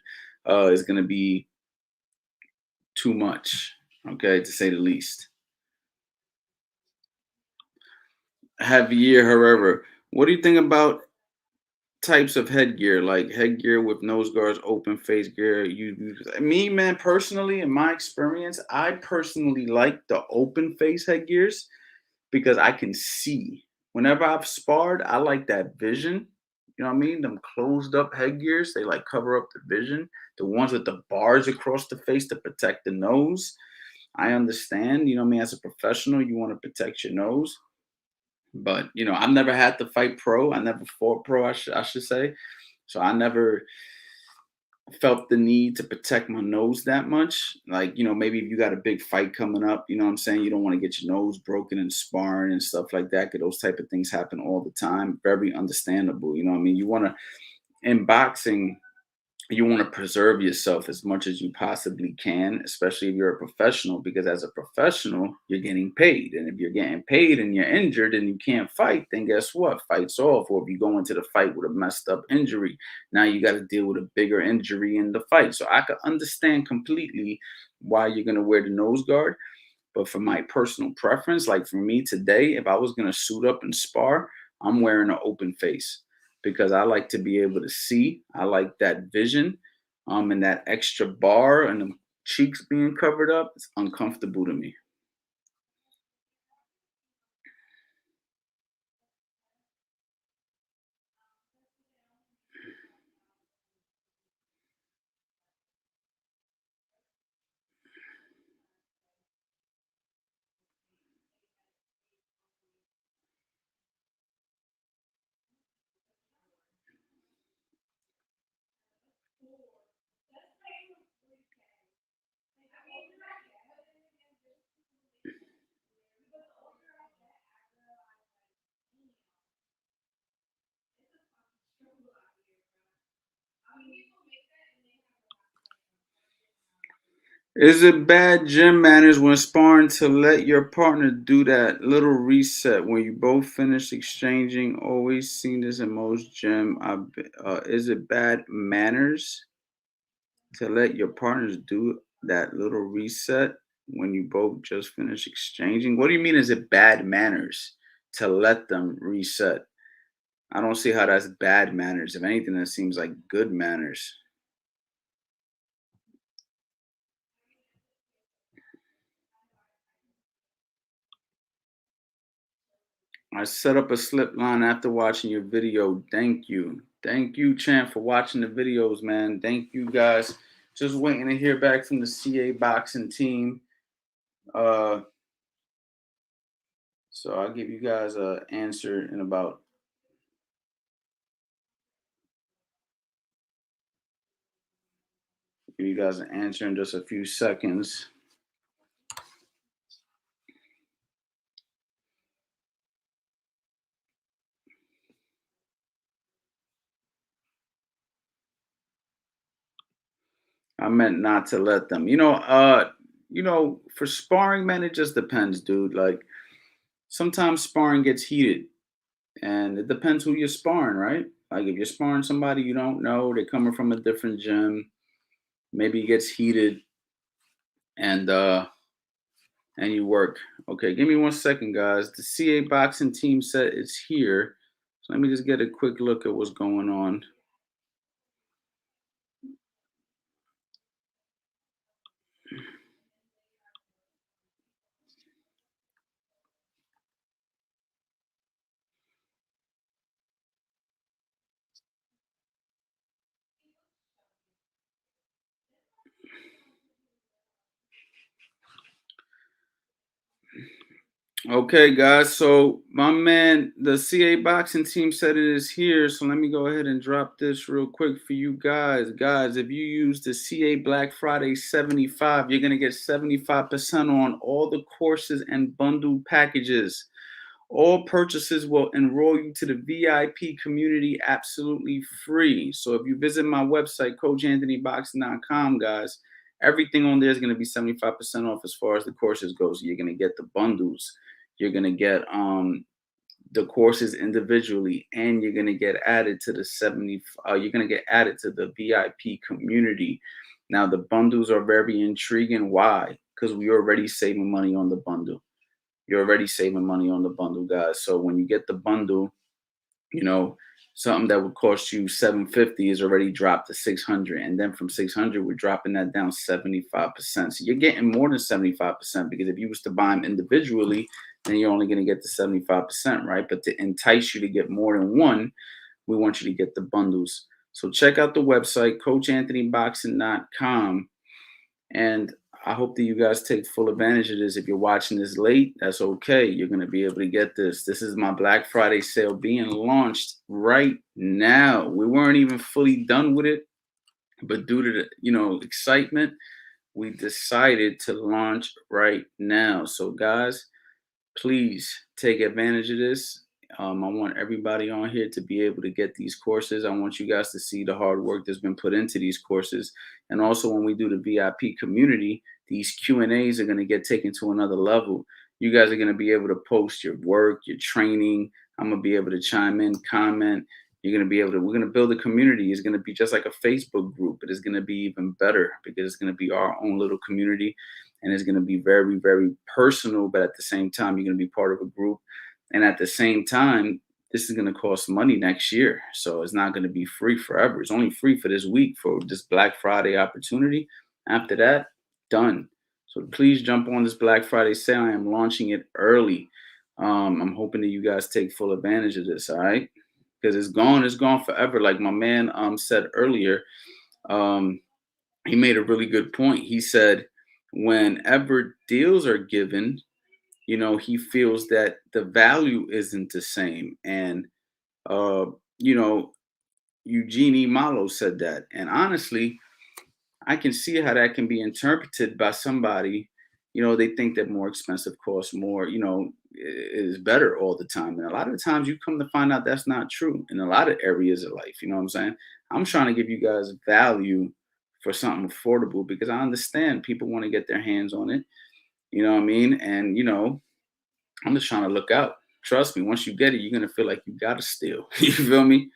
is going to be too much, okay, to say the least. Javier, however, what do you think about types of headgear, like headgear with nose guards, open face gear? Me, man, personally, in my experience, I personally like the open face headgears because I can see. Whenever I've sparred, I like that vision. You know what I mean? Them closed up headgears, they like cover up the vision. The ones with the bars across the face to protect the nose. I understand, you know what I mean? As a professional, you want to protect your nose. But, I've never had to fight pro. I never fought pro, I should say. So I never felt the need to protect my nose that much. Like, maybe if you got a big fight coming up, you know what I'm saying? You don't want to get your nose broken and sparring and stuff like that, because those type of things happen all the time. Very understandable. You know what I mean? In boxing, you want to preserve yourself as much as you possibly can, especially if you're a professional, because as a professional, you're getting paid. And if you're getting paid and you're injured and you can't fight, then guess what? Fight's off. Or if you go into the fight with a messed up injury, now you got to deal with a bigger injury in the fight. So I could understand completely why you're going to wear the nose guard. But for my personal preference, like for me today, if I was going to suit up and spar, I'm wearing an open face because I like to be able to see. I like that vision, and that extra bar and the cheeks being covered up. It's uncomfortable to me. Is it bad gym manners when sparring to let your partner do that little reset when you both finish exchanging? Always seen this in most gym. Is it bad manners to let your partners do that little reset when you both just finish exchanging? What do you mean, is it bad manners to let them reset? I don't see how that's bad manners. If anything, that seems like good manners. I set up a slip line after watching your video. Thank you. Thank you, champ, for watching the videos, man. Thank you, guys. Just waiting to hear back from the CA boxing team. Uh, so I'll give you guys a answer in about give you guys an answer in just a few seconds. I meant not to let them. For sparring, man, it just depends, dude. Like sometimes sparring gets heated, and it depends who you're sparring, right? Like if you're sparring somebody you don't know, they're coming from a different gym, maybe it gets heated, and you work. Okay, give me 1 second, guys. The CA boxing team set is here. So let me just get a quick look at what's going on. Okay, guys. So my man, the CA boxing team said it is here. So let me go ahead and drop this real quick for you guys. Guys, if you use the CA Black Friday 75, you're gonna get 75% on all the courses and bundle packages. All purchases will enroll you to the VIP community absolutely free. So if you visit my website, coachanthonyboxing.com, guys, Everything on there is going to be 75% off as far as the courses goes. You're going to get the bundles. You're going to get the courses individually, and you're going to get added to the you're going to get added to the VIP community. Now the bundles are very intriguing. Why? Because we're already saving money on the bundle. You're already saving money on the bundle, guys. So when you get the bundle, you know, something that would cost you 750 is already dropped to 600, and then from 600 we're dropping that down 75%. So you're getting more than 75%, because if you was to buy them individually, then you're only going to get the 75%, right? But to entice you to get more than one, we want you to get the bundles. So check out the website, coachanthonyboxing.com, and I hope that you guys take full advantage of this. If you're watching this late, that's okay. You're going to be able to get this. This is my Black Friday sale being launched right now. We weren't even fully done with it, but due to the, excitement, we decided to launch right now. So guys, please take advantage of this. I want everybody on here to be able to get these courses. I want you guys to see the hard work that's been put into these courses. And also, when we do the VIP community, these Q&As are going to get taken to another level. You guys are going to be able to post your work, your training. I'm going to be able to chime in, comment. You're going to be able to, we're going to build a community. It's going to be just like a Facebook group, but it's going to be even better, because it's going to be our own little community. And it's going to be very, very personal, but at the same time, you're going to be part of a group. And at the same time, this is going to cost money next year. So it's not going to be free forever. It's only free for this week, for this Black Friday opportunity. After that, done. So please jump on this Black Friday sale. I am launching it early. I'm hoping that you guys take full advantage of this, all right? Because it's gone forever. Like my man said earlier, he made a really good point. He said, whenever deals are given, he feels that the value isn't the same. And, Eugene E. Malo said that. And honestly, I can see how that can be interpreted by somebody. They think that more expensive costs more, is better all the time. And a lot of the times you come to find out that's not true in a lot of areas of life. You know what I'm saying? I'm trying to give you guys value for something affordable, because I understand people want to get their hands on it. You know what I mean? And, I'm just trying to look out. Trust me, once you get it, you're going to feel like you got to steal. You feel me?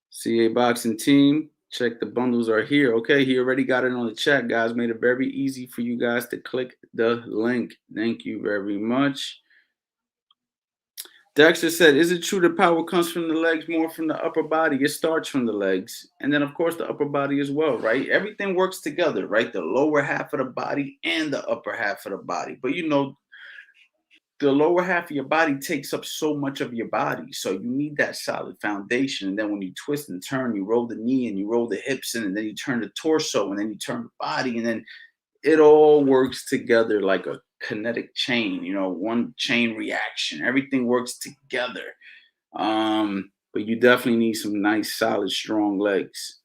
CA Boxing Team, check the bundles are here. Okay, he already got it on the chat, guys. Made it very easy for you guys to click the link. Thank you very much. Dexter said, is it true that power comes from the legs more from the upper body? It starts from the legs. And then, of course, the upper body as well, right? Everything works together, right? The lower half of the body and the upper half of the body. But, the lower half of your body takes up so much of your body. So you need that solid foundation. And then when you twist and turn, you roll the knee and you roll the hips in, and then you turn the torso, and then you turn the body. And then it all works together like a kinetic chain, one chain reaction. Everything works together. But you definitely need some nice, solid, strong legs.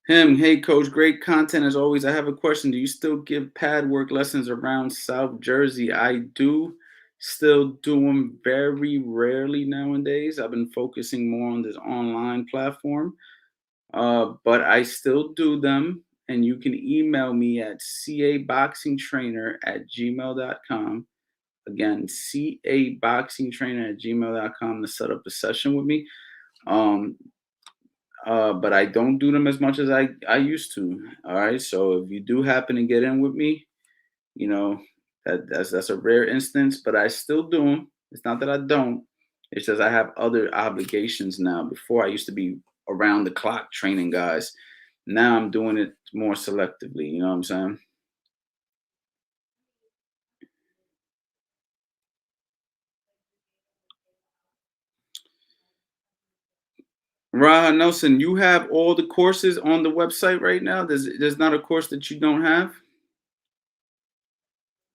Hey coach, great content as always. I have a question. Do you still give pad work lessons around South Jersey? I do still do them very rarely nowadays. I've been focusing more on this online platform. But I still do them, and you can email me at caboxingtrainer@gmail.com. Again, caboxingtrainer@gmail.com to set up a session with me. But I don't do them as much as I used to. All right. So if you do happen to get in with me, that's a rare instance, but I still do them. It's not that I don't. It's just I have other obligations now. Before, I used to be around the clock training guys. Now I'm doing it more selectively. You know what I'm saying? Raha Nelson, you have all the courses on the website right now. There's not a course that you don't have.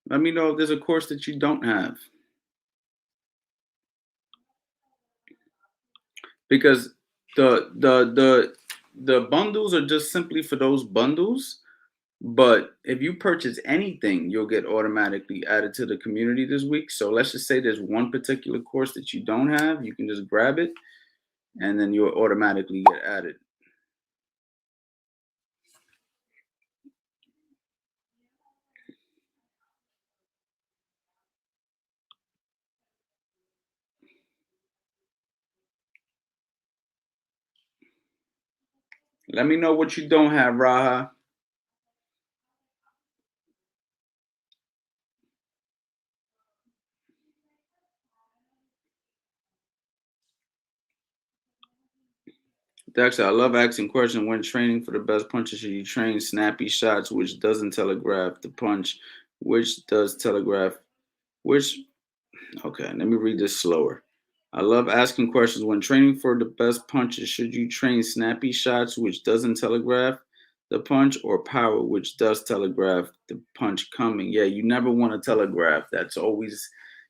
Let me know if there's a course that you don't have. Because the bundles are just simply for those bundles. But if you purchase anything, you'll get automatically added to the community this week. So let's just say there's one particular course that you don't have. You can just grab it. and then you'll automatically get added. Let me know what you don't have, Raha. Dexter, I love asking questions when training for the best punches. Should you train snappy shots, which doesn't telegraph the punch, which does telegraph, which okay, let me read this slower. I love asking questions. When training for the best punches, should you train snappy shots, which doesn't telegraph the punch, or power, which does telegraph the punch coming? Yeah, you never want to telegraph.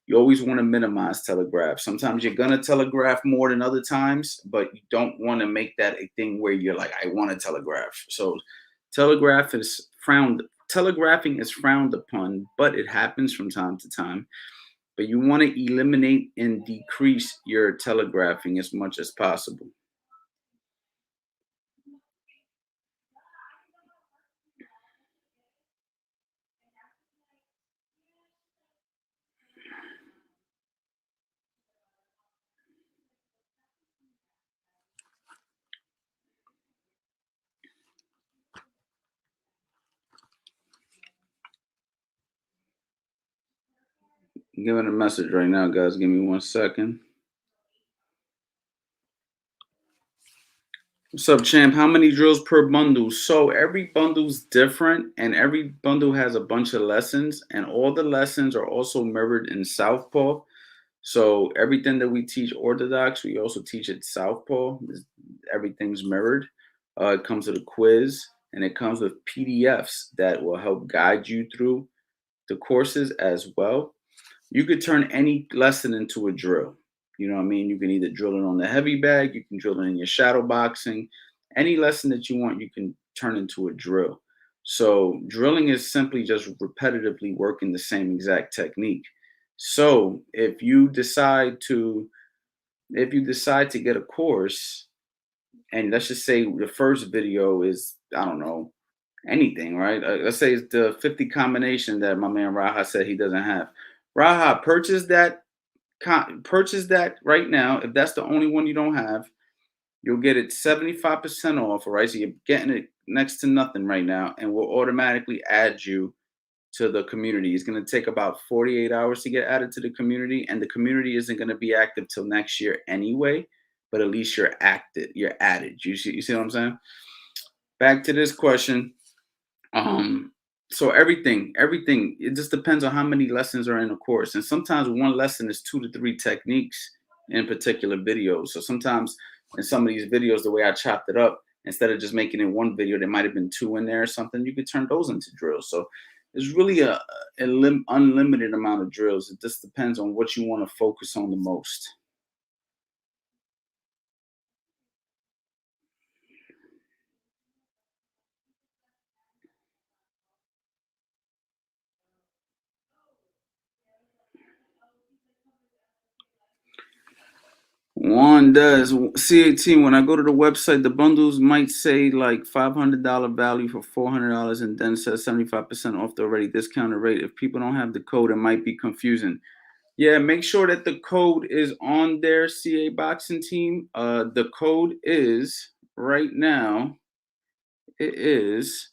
You always want to minimize telegraph. Sometimes you're going to telegraph more than other times, but you don't want to make that a thing where you're like, I want to telegraph. So telegraph is frowned. Telegraphing is frowned upon, but it happens from time to time, but you want to eliminate and decrease your telegraphing as much as possible. I'm giving a message right now, guys. Give me 1 second. What's up, champ? How many drills per bundle? So every bundle's different, and every bundle has a bunch of lessons, and all the lessons are also mirrored in Southpaw. So everything that we teach Orthodox, we also teach at Southpaw. Everything's mirrored. It comes with a quiz, and it comes with PDFs that will help guide you through the courses as well. You could turn any lesson into a drill. You know what I mean? You can either drill it on the heavy bag, you can drill it in your shadow boxing. Any lesson that you want, you can turn into a drill. So drilling is simply just repetitively working the same exact technique. So if you decide to get a course, and let's just say the first video is, I don't know, anything, right? Let's say it's the 50 combination that my man Raha said he doesn't have. Raha, purchase that right now. If that's the only one you don't have, you'll get it 75% off. All right, so you're getting it next to nothing right now, and we'll automatically add you to the community. It's going to take about 48 hours to get added to the community, and the community isn't going to be active till next year anyway. But at least you're active, you're added. You see what I'm saying? Back to this question. Um, so everything, it just depends on how many lessons are in a course. And sometimes one lesson is 2 to 3 techniques in particular videos. So sometimes in some of these videos, the way I chopped it up, instead of just making it one video, there might have been 2 in there or something. You could turn those into drills. So there's really a unlimited amount of drills. It just depends on what you want to focus on the most. One does. C18, when I go to the website, the bundles might say like $500 value for $400 and then says 75% off the already discounted rate. If people don't have the code, it might be confusing. Yeah, make sure that the code is on their CA Boxing team. The code is right now, it is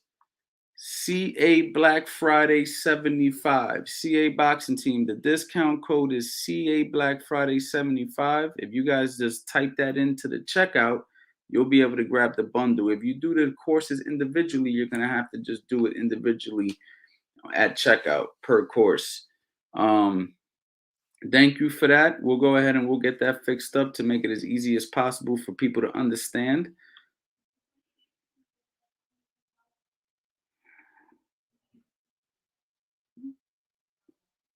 CA Black Friday 75. CA Boxing Team. The discount code is CA Black Friday 75. If you guys just type that into the checkout, you'll be able to grab the bundle. If you do the courses individually, you're going to have to just do it individually at checkout per course. Thank you for that. We'll go ahead and we'll get that fixed up to make it as easy as possible for people to understand.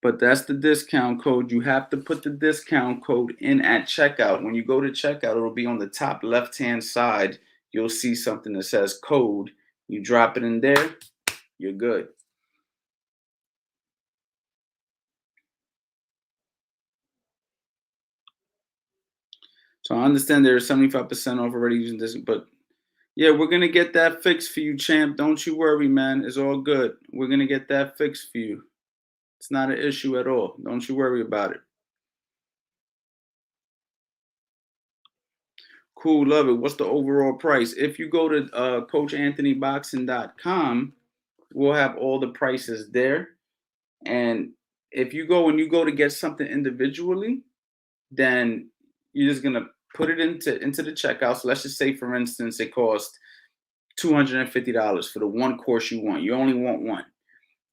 But that's the discount code. You have to put the discount code in at checkout. When you go to checkout, it'll be on the top left-hand side. You'll see something that says code. You drop it in there, you're good. So I understand there's 75% off already using this, but yeah, we're gonna get that fixed for you, champ. Don't you worry, man. It's all good. We're gonna get that fixed for you. It's not an issue at all. Don't you worry about it. Cool, love it. What's the overall price? If you go to coachanthonyboxing.com, we'll have all the prices there. And if you go and you go to get something individually, then you're just gonna put it into the checkout. So let's just say, for instance, it costs $250 for the one course you want. You only want one.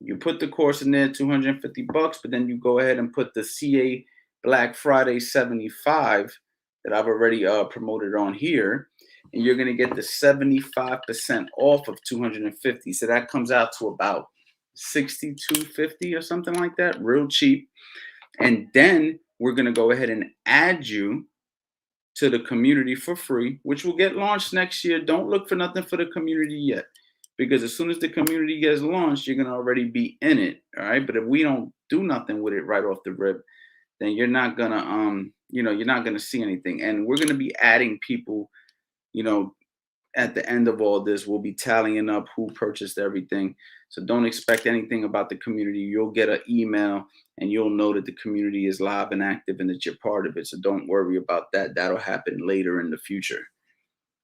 You put the course in there, $250, but then you go ahead and put the CA Black Friday 75 that I've already promoted on here, and you're gonna get the 75% off of 250. So that comes out to about 62.50 or something like that, real cheap. And then we're gonna go ahead and add you to the community for free, which will get launched next year. Don't look for nothing for the community yet, because as soon as the community gets launched, you're gonna already be in it. All right. But if we don't do nothing with it right off the rip, then you're not gonna you're not gonna see anything. And we're gonna be adding people, you know, at the end of all this, we'll be tallying up who purchased everything. So don't expect anything about the community. You'll get an email and you'll know that the community is live and active and that you're part of it. So don't worry about that. That'll happen later in the future.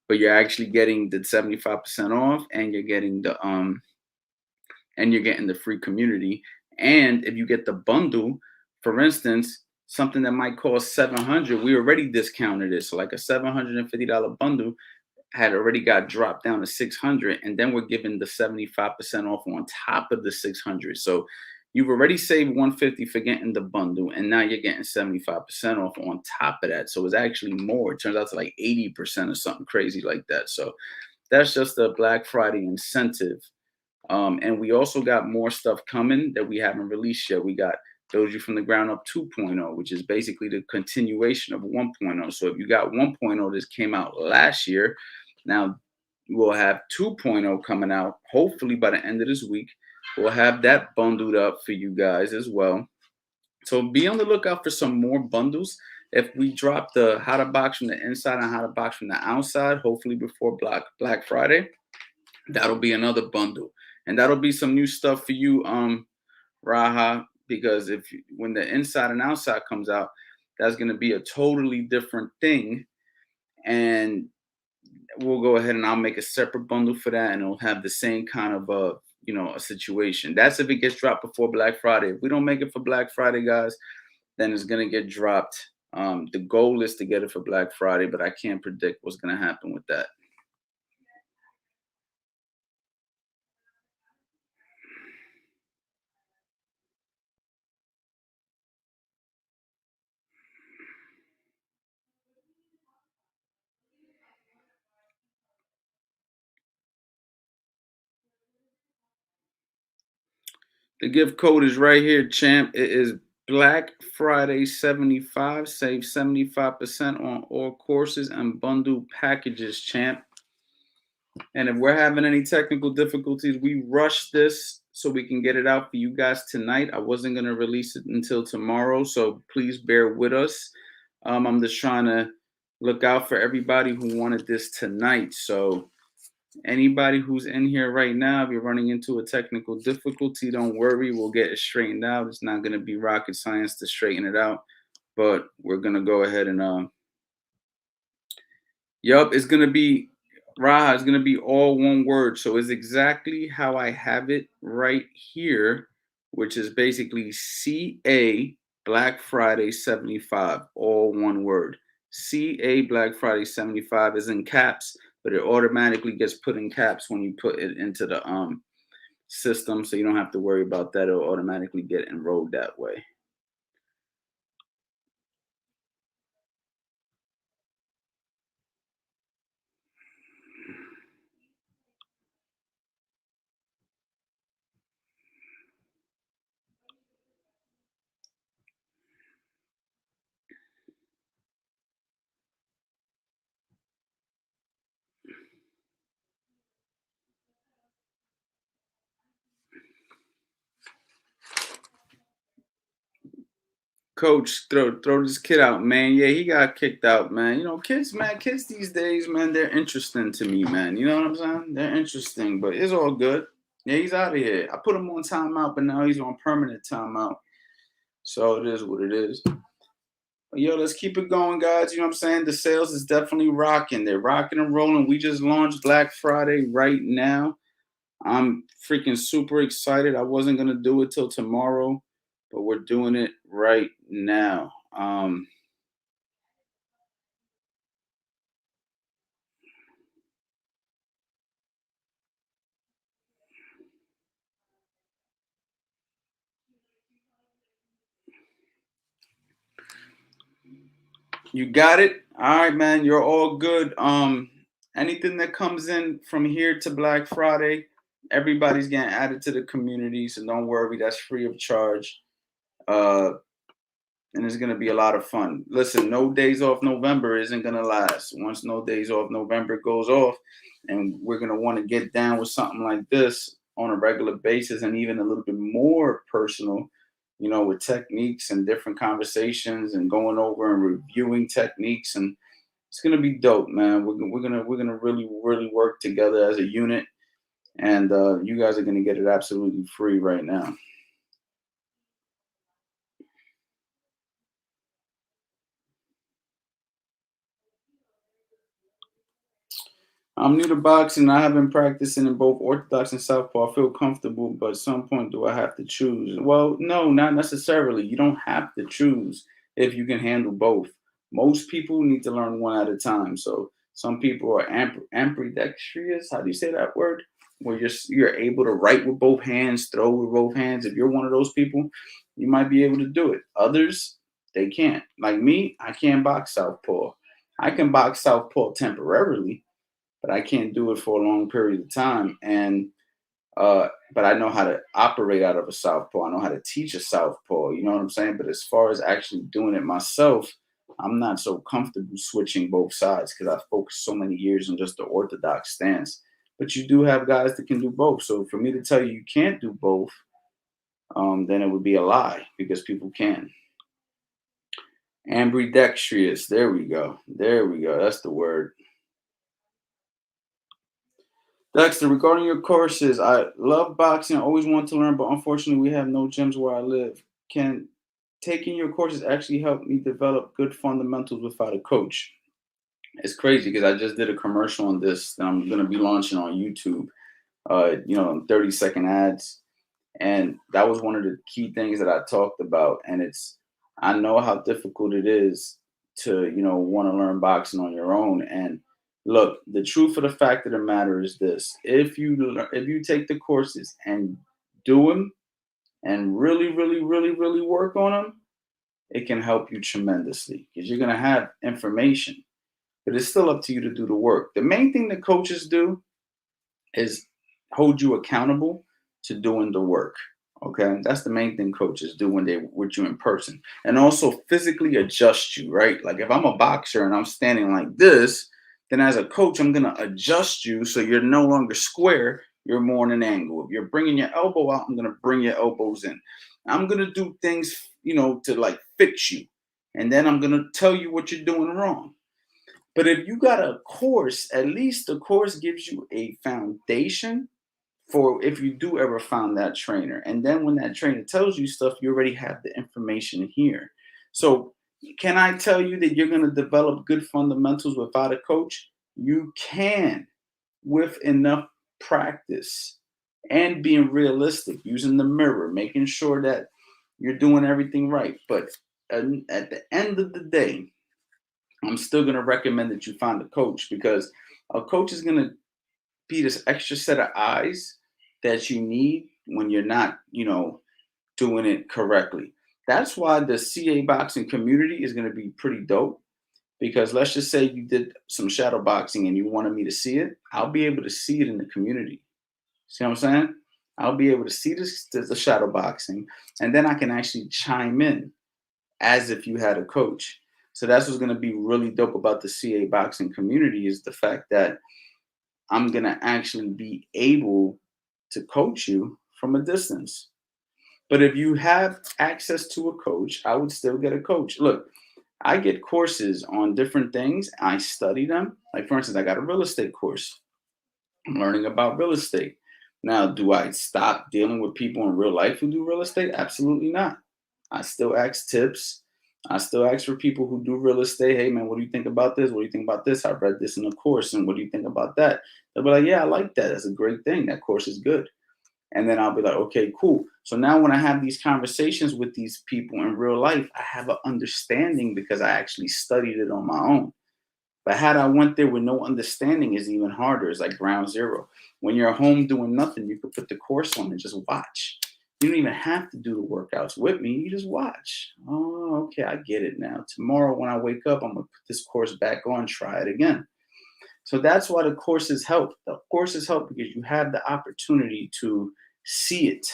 But you're actually getting the 75% off, and you're getting the free community. And if you get the bundle, for instance, something that might cost 700, we already discounted it. So like a $750 bundle had already got dropped down to 600, and then we're giving the 75% off on top of the 600. So you've already saved 150 for getting the bundle, and now you're getting 75% off on top of that. So it's actually more. It turns out to like 80% or something crazy like that. So that's just a Black Friday incentive. And we also got more stuff coming that we haven't released yet. We got Build You from the Ground Up 2.0, which is basically the continuation of 1.0. So if you got 1.0, this came out last year, now we'll have 2.0 coming out hopefully by the end of this week. We'll have that bundled up for you guys as well. So be on the lookout for some more bundles. If we drop the how to box from the inside and how to box from the outside, hopefully before Black Friday, that'll be another bundle. And that'll be some new stuff for you, Raha, because when the inside and outside comes out, that's going to be a totally different thing. And we'll go ahead and I'll make a separate bundle for that, and it'll have the same kind of a situation. That's if it gets dropped before Black Friday. If we don't make it for Black Friday, guys, then it's gonna get dropped. The goal is to get it for Black Friday, but I can't predict what's gonna happen with that. The gift code is right here, champ. It is Black Friday 75. Save 75% on all courses and bundle packages, champ. And if we're having any technical difficulties, we rushed this so we can get it out for you guys tonight. I wasn't going to release it until tomorrow, so please bear with us. I'm just trying to look out for everybody who wanted this tonight. So anybody who's in here right now, if you're running into a technical difficulty, don't worry. We'll get it straightened out. It's not going to be rocket science to straighten it out, but we're going to go ahead and Yup, it's gonna be Raha. It's gonna be all one word. So it's exactly how I have it right here, which is basically CA Black Friday 75, all one word. CA Black Friday 75 is in caps, but it automatically gets put in caps when you put it into the system. So you don't have to worry about that. It'll automatically get enrolled that way. Coach, throw this kid out, man. Yeah, he got kicked out, man. Kids, man, kids these days, man, they're interesting to me, man. You know what I'm saying? They're interesting, but it's all good. Yeah, he's out of here. I put him on timeout, but now he's on permanent timeout. So it is what it is. But yo, let's keep it going, guys. You know what I'm saying? The sales is definitely rocking. They're rocking and rolling. We just launched Black Friday right now. I'm freaking super excited. I wasn't gonna do it till tomorrow, but we're doing it right now. You got it. All right, man. You're all good. Anything that comes in from here to Black Friday, everybody's getting added to the community, so don't worry. That's free of charge. Uh, and it's gonna be a lot of fun. Listen, no days off November isn't gonna last. Once no days off November goes off, and we're gonna want to get down with something like this on a regular basis, and even a little bit more personal, with techniques and different conversations and going over and reviewing techniques, and it's gonna be dope, man. We're gonna really work together as a unit, and you guys are gonna get it absolutely free right now. I'm new to boxing. I have been practicing in both Orthodox and Southport. I feel comfortable, but at some point, do I have to choose? Well, no, not necessarily. You don't have to choose if you can handle both. Most people need to learn one at a time. So some people are ambidextrous. How do you say that word? Where you're able to write with both hands, throw with both hands. If you're one of those people, you might be able to do it. Others, they can't. Like me, I can't box Southpaw. I can box Southpaw temporarily, but I can't do it for a long period of time. And but I know how to operate out of a southpaw. I know how to teach a southpaw. You know what I'm saying? But as far as actually doing it myself, I'm not so comfortable switching both sides because I focused so many years on just the orthodox stance. But you do have guys that can do both. So for me to tell you you can't do both, then it would be a lie because people can. Ambidextrous. There we go. There we go. That's the word. Dexter, regarding your courses, I love boxing. I always want to learn, but unfortunately, we have no gyms where I live. Can taking your courses actually help me develop good fundamentals without a coach? It's crazy because I just did a commercial on this that I'm going to be launching on YouTube. 30-second ads, and that was one of the key things that I talked about. And I know how difficult it is to, want to learn boxing on your own. And look, the truth of the fact of the matter is this: if you take the courses and do them and really, really, really, really work on them, it can help you tremendously because you're gonna have information. But it's still up to you to do the work. The main thing that coaches do is hold you accountable to doing the work. Okay, that's the main thing coaches do when they with you in person, and also physically adjust you. Right, like if I'm a boxer and I'm standing like this, then as a coach, I'm gonna adjust you so you're no longer square. You're more in an angle. If you're bringing your elbow out, I'm gonna bring your elbows in. I'm gonna do things, to like fix you, and then I'm gonna tell you what you're doing wrong. But if you got a course, at least the course gives you a foundation for if you do ever find that trainer. And then when that trainer tells you stuff, you already have the information here. So, can I tell you that you're going to develop good fundamentals without a coach? You can, with enough practice and being realistic, using the mirror, making sure that you're doing everything right. But at the end of the day, I'm still going to recommend that you find a coach because a coach is going to be this extra set of eyes that you need when you're not, doing it correctly. That's why the CA boxing community is going to be pretty dope because let's just say you did some shadow boxing and you wanted me to see it. I'll be able to see it in the community. See what I'm saying? I'll be able to see this, the shadow boxing, and then I can actually chime in as if you had a coach. So that's what's going to be really dope about the CA boxing community is the fact that I'm going to actually be able to coach you from a distance. But if you have access to a coach, I would still get a coach. Look, I get courses on different things. I study them. Like, for instance, I got a real estate course. I'm learning about real estate. Now, do I stop dealing with people in real life who do real estate? Absolutely not. I still ask tips. I still ask for people who do real estate. Hey, man, what do you think about this? What do you think about this? I read this in a course, and what do you think about that? They'll be like, yeah, I like that. That's a great thing. That course is good. And then I'll be like, okay, cool. So now when I have these conversations with these people in real life, I have an understanding because I actually studied it on my own. But had I went there with no understanding, is even harder. It's like ground zero. When you're home doing nothing, you could put the course on and just watch. You don't even have to do the workouts with me. You just watch. Oh, okay, I get it now. Tomorrow when I wake up, I'm gonna put this course back on, try it again. So that's why the courses help. The courses help because you have the opportunity to see it,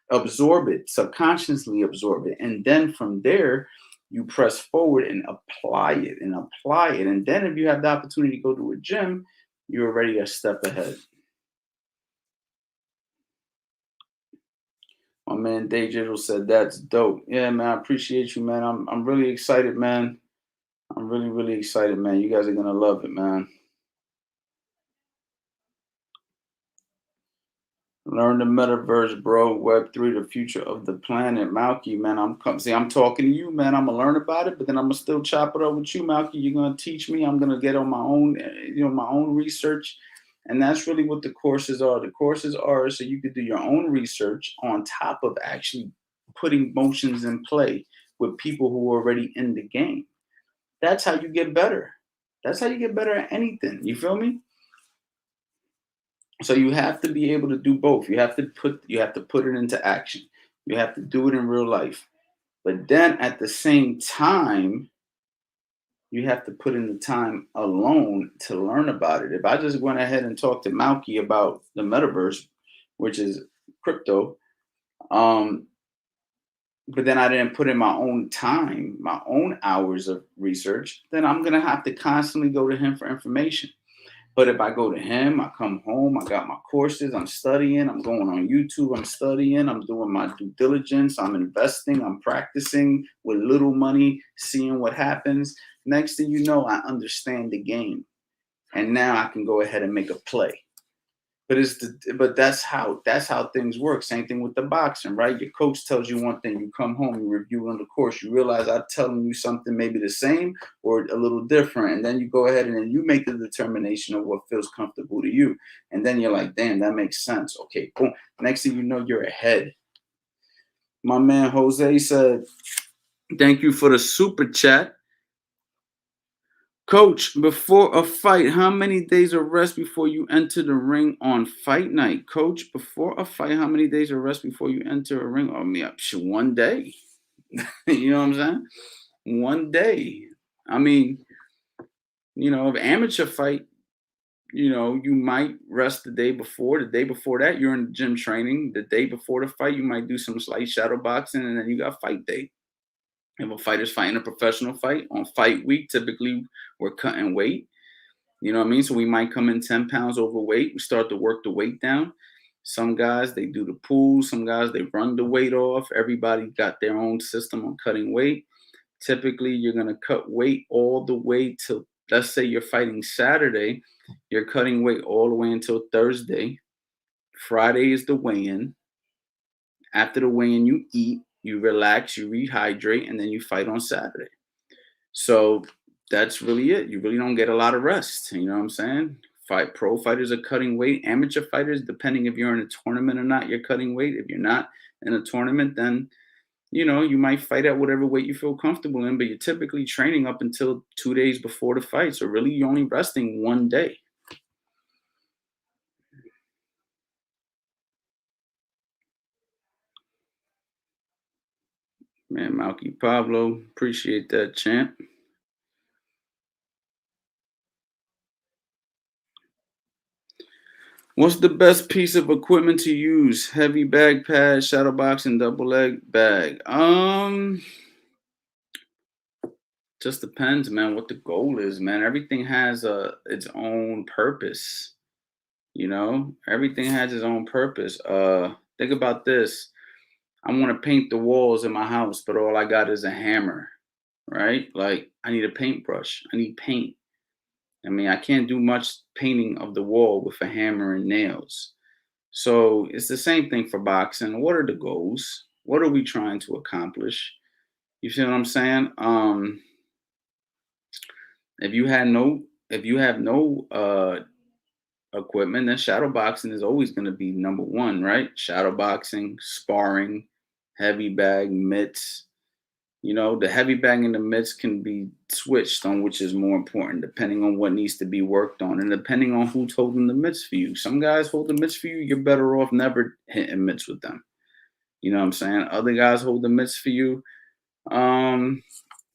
absorb it, subconsciously absorb it. And then from there, you press forward and apply it and apply it. And then if you have the opportunity to go to a gym, you're already a step ahead. My man Day Digital said that's dope. Yeah, man, I appreciate you, man. I'm really excited, man. I'm really, really excited, man. You guys are gonna love it, man. Learn the metaverse, bro. Web3, the future of the planet. Malky, man, I'm talking to you, man. I'm gonna learn about it, but then I'm gonna still chop it up with you, Malky. You're gonna teach me. I'm gonna get on my own, my own research. And that's really what the courses are. The courses are so you could do your own research on top of actually putting motions in play with people who are already in the game. That's how you get better. That's how you get better at anything. You feel me? So you have to be able to do both. You have to put it into action. You have to do it in real life. But then at the same time, you have to put in the time alone to learn about it. If I just went ahead and talked to Malky about the metaverse, which is crypto, um, but then I didn't put in my own time, my own hours of research, then I'm gonna have to constantly go to him for information. But if I go to him, I come home, I got my courses, I'm studying, I'm going on YouTube, I'm studying, I'm doing my due diligence, I'm investing, I'm practicing with little money, seeing what happens. Next thing you know, I understand the game. And now I can go ahead and make a play. But that's how things work. Same thing with the boxing, right? Your coach tells you one thing, you come home, you review on the course, you realize I'm telling you something maybe the same or a little different, and then you go ahead and then you make the determination of what feels comfortable to you, and then you're like, damn, that makes sense. Okay, boom. Next thing you know, you're ahead. My man Jose said, "Thank you for the super chat." Coach, before a fight, how many days of rest before you enter the ring on fight night? Coach, before a fight, how many days of rest before you enter a ring? Oh, me up, one day. You know what I'm saying? One day. I mean, if amateur fight, you might rest the day before. The day before that, you're in the gym training. The day before the fight, you might do some slight shadow boxing, and then you got fight day. If a fighter's fighting a professional fight on fight week, typically we're cutting weight. You know what I mean? So we might come in 10 pounds overweight. We start to work the weight down. Some guys, they do the pull. Some guys, they run the weight off. Everybody got their own system on cutting weight. Typically, you're going to cut weight all the way till, let's say you're fighting Saturday. You're cutting weight all the way until Thursday. Friday is the weigh-in. After the weigh-in, you eat, you relax, you rehydrate, and then you fight on Saturday. So that's really it. You really don't get a lot of rest. You know what I'm saying? Pro fighters are cutting weight. Amateur fighters, depending if you're in a tournament or not, you're cutting weight. If you're not in a tournament, then you might fight at whatever weight you feel comfortable in, but you're typically training up until 2 days before the fight. So really you're only resting one day. Man, Malky Pablo, appreciate that, champ. What's the best piece of equipment to use? Heavy bag pad, shadow box, and double leg bag. Just depends, man, what the goal is, man. Everything has its own purpose. Everything has its own purpose. Think about this. I want to paint the walls in my house, but all I got is a hammer, right? Like I need a paintbrush. I need paint. I mean, I can't do much painting of the wall with a hammer and nails. So it's the same thing for boxing. What are the goals? What are we trying to accomplish? You see what I'm saying? If you had no, if you have no equipment, then shadow boxing is always going to be number one, right? Shadow boxing, sparring, heavy bag, mitts. You know, the heavy bag and the mitts can be switched on which is more important, depending on what needs to be worked on and depending on who's holding the mitts for you. Some guys hold the mitts for you, you're better off never hitting mitts with them. You know what I'm saying? Other guys hold the mitts for you. Um,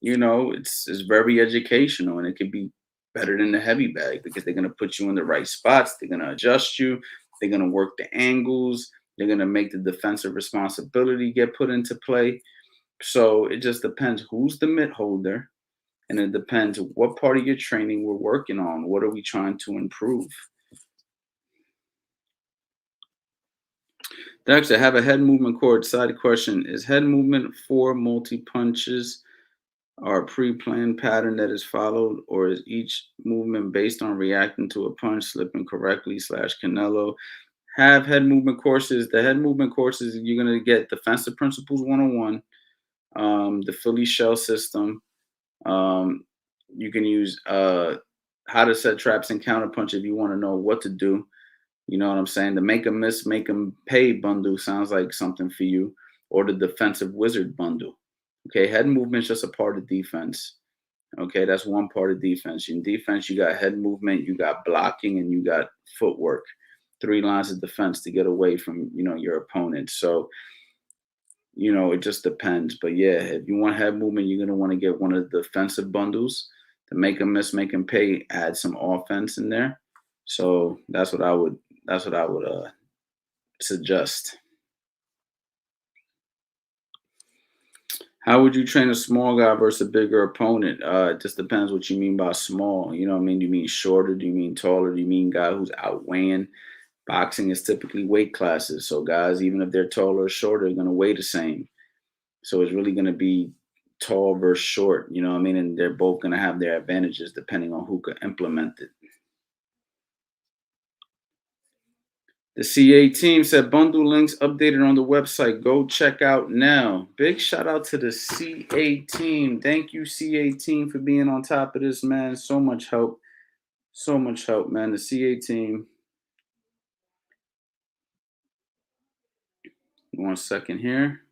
you know, it's very educational and it can be better than the heavy bag because they're gonna put you in the right spots, they're gonna adjust you, they're gonna work the angles, they're gonna make the defensive responsibility get put into play. So it just depends who's the mitt holder, and it depends what part of your training we're working on. What are we trying to improve? Dexter, have a head movement cord. Side question: is head movement for multi punches or a pre-planned pattern that is followed, or is each movement based on reacting to a punch, slipping correctly slash Canelo? Have head movement courses. The head movement courses you're gonna get defensive principles 101, the Philly shell system. Um, you can use how to set traps and counterpunch if you want to know what to do. You know what I'm saying? The make 'em miss, make 'em pay bundle sounds like something for you, or the defensive wizard bundle. Okay, head movement's just a part of defense. Okay, that's one part of defense. In defense, you got head movement, you got blocking, and you got footwork. Three lines of defense to get away from your opponent. So it just depends. But yeah, if you want head movement, you're gonna want to get one of the defensive bundles to make them miss, make them pay, add some offense in there. So that's what I would suggest. How would you train a small guy versus a bigger opponent? It just depends what you mean by small. You know what I mean? Do you mean shorter? Do you mean taller? Do you mean guy who's outweighing? Boxing is typically weight classes. So guys, even if they're taller or shorter, are gonna weigh the same. So it's really gonna be tall versus short, you know what I mean? And they're both gonna have their advantages depending on who could implement it. The CA team said bundle links updated on the website. Go check out now. Big shout out to the CA team. Thank you, CA team, for being on top of this, man. So much help. So much help, man. The CA team. 1 second here.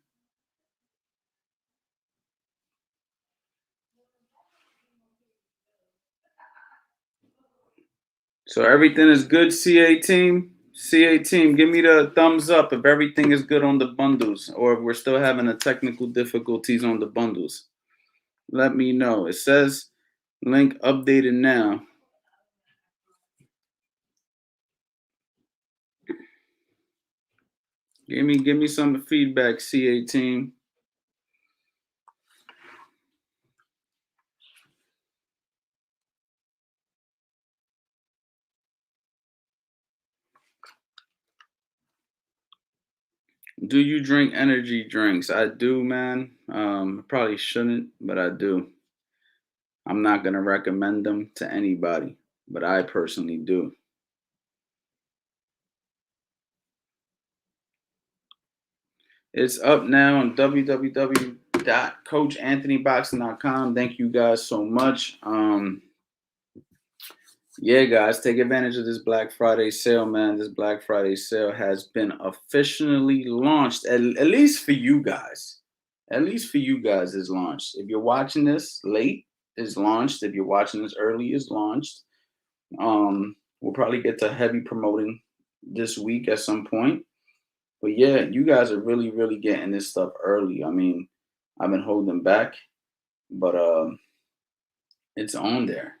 So everything is good, CA team. CA team, give me the thumbs up if everything is good on the bundles, or if we're still having a technical difficulties on the bundles. Let me know. It says link updated now. Give me some feedback, CA team. Do you drink energy drinks? I do, man. Probably shouldn't, but I do. I'm not gonna recommend them to anybody, but I personally do. It's up now on www.coachanthonyboxing.com. Thank you guys so much. Yeah, guys, take advantage of this Black Friday sale, man. This Black Friday sale has been officially launched, at least for you guys. At least for you guys, is launched. If you're watching this late, is launched. If you're watching this early, is launched. We'll probably get to heavy promoting this week at some point. But yeah, you guys are really, really getting this stuff early. I mean, I've been holding back, but it's on there.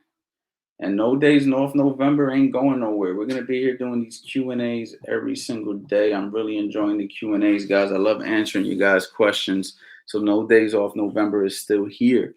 And no days off November ain't going nowhere. We're gonna be here doing these Q&As every single day. I'm really enjoying the Q&As, guys. I love answering you guys' questions. So no days off November is still here.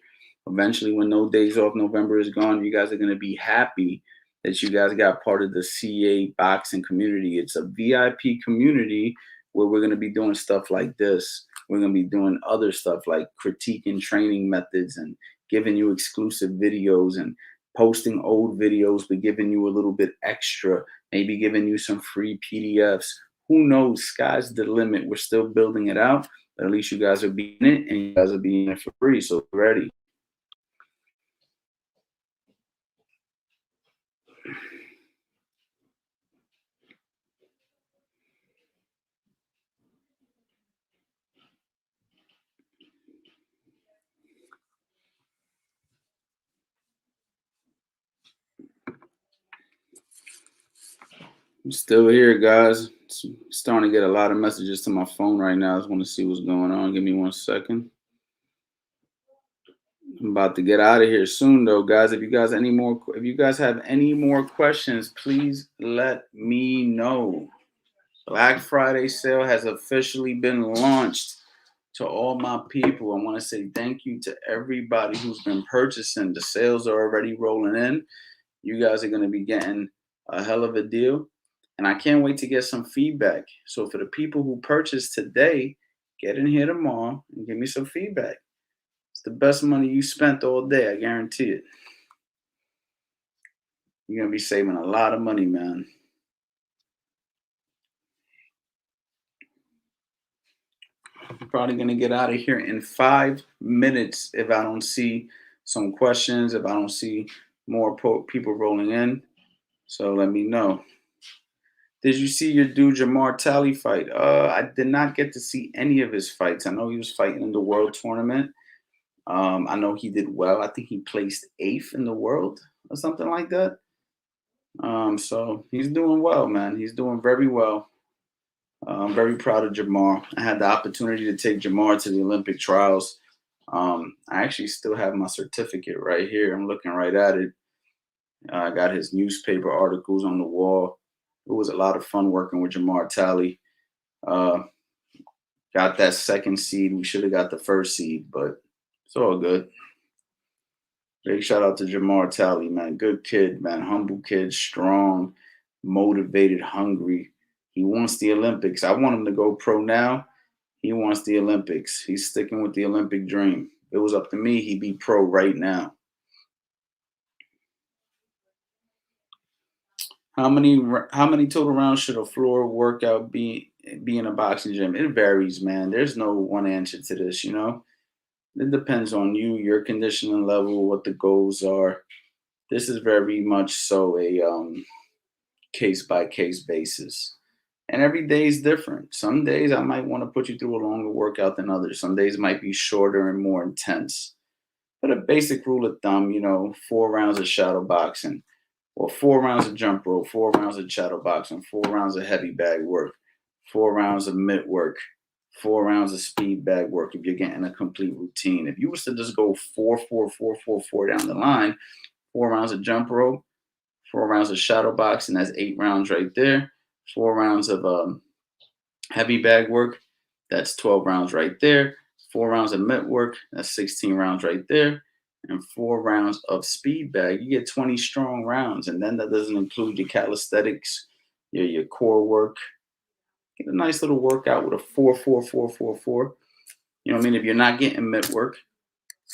Eventually, when no days off November is gone, you guys are gonna be happy that you guys got part of the CA boxing community. It's a VIP community where we're gonna be doing stuff like this. We're going to be doing other stuff like critiquing training methods and giving you exclusive videos and posting old videos, but giving you a little bit extra, maybe giving you some free PDFs. Who knows? Sky's the limit. We're still building it out, but at least you guys are being it and you guys are being it for free. So ready. I'm still here, guys. Starting to get a lot of messages to my phone right now. I just want to see what's going on. Give me 1 second. I'm about to get out of here soon, though, guys. If you guys have any more questions, please let me know. Black Friday sale has officially been launched. To all my people, I want to say thank you to everybody who's been purchasing. The sales are already rolling in. You guys are going to be getting a hell of a deal. And I can't wait to get some feedback. So for the people who purchased today, get in here tomorrow and give me some feedback. It's the best money you spent all day. I guarantee it. You're going to be saving a lot of money, man. I'm probably going to get out of here in 5 minutes if I don't see some questions, if I don't see more people rolling in. So let me know. Did you see your dude Jamar Talley fight? I did not get to see any of his fights. I know he was fighting in the world tournament. I know he did well. I think he placed 8th in the world or something like that. So he's doing well, man. He's doing very well. I'm very proud of Jamar. I had the opportunity to take Jamar to the Olympic trials. I actually still have my certificate right here. I'm looking right at it. I got his newspaper articles on the wall. It was a lot of fun working with Jamar Talley. Got that 2nd seed. We should have got the 1st seed, but it's all good. Big shout out to Jamar Talley, man. Good kid, man. Humble kid, strong, motivated, hungry. He wants the Olympics. I want him to go pro now. He wants the Olympics. He's sticking with the Olympic dream. If it was up to me, he'd be pro right now. How many total rounds should a floor workout be in a boxing gym? It varies, man. There's no one answer to this, you know. It depends on you, your conditioning level, what the goals are. This is very much so a case by case basis. And every day is different. Some days I might want to put you through a longer workout than others. Some days might be shorter and more intense. But a basic rule of thumb, 4 rounds of shadow boxing, or 4 rounds of jump rope, 4 rounds of shadow boxing, 4 rounds of heavy bag work, 4 rounds of mitt work, 4 rounds of speed bag work if you're getting a complete routine. If you was to just go 4 down the line, 4 rounds of jump rope, 4 rounds of shadow boxing, that's 8 rounds right there. 4 rounds of heavy bag work, that's 12 rounds right there. 4 rounds of mitt work, that's 16 rounds right there. And 4 rounds of speed bag, you get 20 strong rounds. And then that doesn't include your calisthenics, your core work. Get a nice little workout with a 4. You know what I mean? If you're not getting mitt work,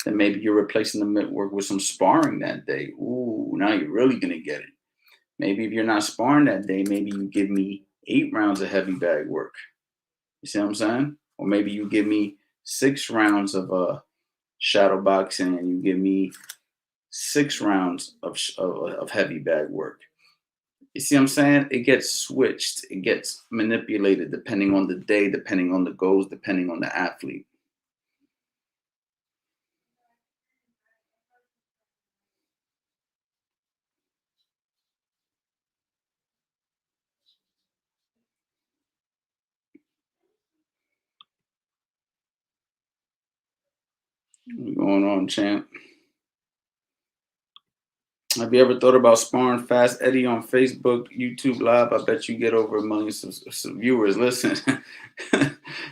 then maybe you're replacing the mitt work with some sparring that day. Ooh, now you're really going to get it. Maybe if you're not sparring that day, maybe you give me 8 rounds of heavy bag work. You see what I'm saying? Or maybe you give me 6 rounds of shadow boxing and you give me 6 rounds of heavy bag work. You see what I'm saying? It gets switched. It gets manipulated depending on the day, depending on the goals, depending on the athlete. What's going on, champ? Have you ever thought about sparring Fast Eddie on Facebook, YouTube Live? I bet you get over 1 million some viewers. Listen,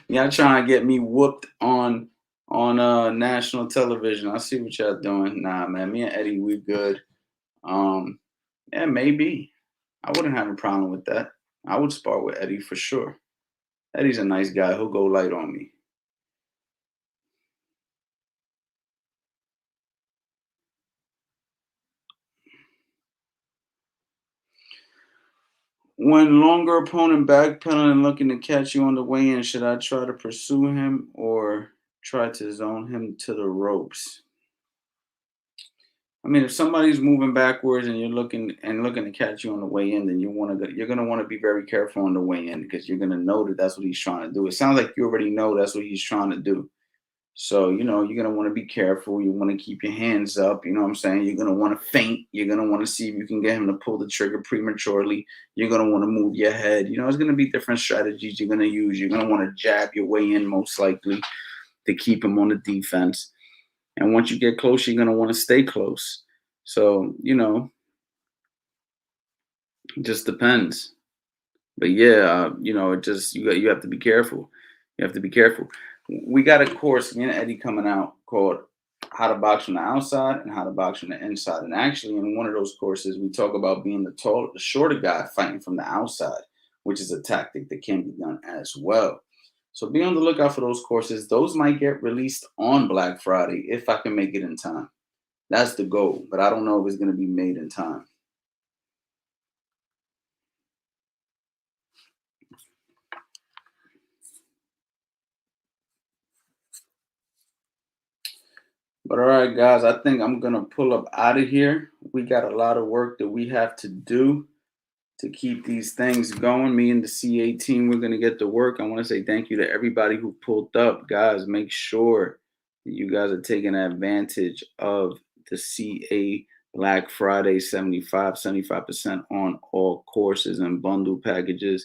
y'all trying to get me whooped on national television. I see what y'all doing. Nah, man, me and Eddie, we good. Yeah, maybe. I wouldn't have a problem with that. I would spar with Eddie for sure. Eddie's a nice guy. He'll go light on me. When longer opponent backpedaling and looking to catch you on the way in, should I try to pursue him or try to zone him to the ropes? I mean, if somebody's moving backwards and you're looking to catch you on the way in, then you're gonna want to be very careful on the way in because you're gonna know that that's what he's trying to do. It sounds like you already know that's what he's trying to do. So, you're gonna want to be careful. You want to keep your hands up. You know what I'm saying? You're gonna want to feint. You're gonna want to see if you can get him to pull the trigger prematurely. You're gonna want to move your head. It's gonna be different strategies you're gonna use. You're gonna want to jab your way in most likely to keep him on the defense. And once you get close, you're gonna want to stay close. So, it just depends. But yeah, it just you have to be careful. You have to be careful. We got a course, me and Eddie coming out called How to Box from the Outside and How to Box from the Inside. And actually, in one of those courses, we talk about being the shorter guy fighting from the outside, which is a tactic that can be done as well. So be on the lookout for those courses. Those might get released on Black Friday if I can make it in time. That's the goal, but I don't know if it's going to be made in time. But all right, guys, I think I'm gonna pull up out of here. We got a lot of work that we have to do to keep these things going. Me and the CA team, we're gonna get to work. I want to say thank you to everybody who pulled up, guys. Make sure that you guys are taking advantage of the CA Black Friday 75% on all courses and bundle packages.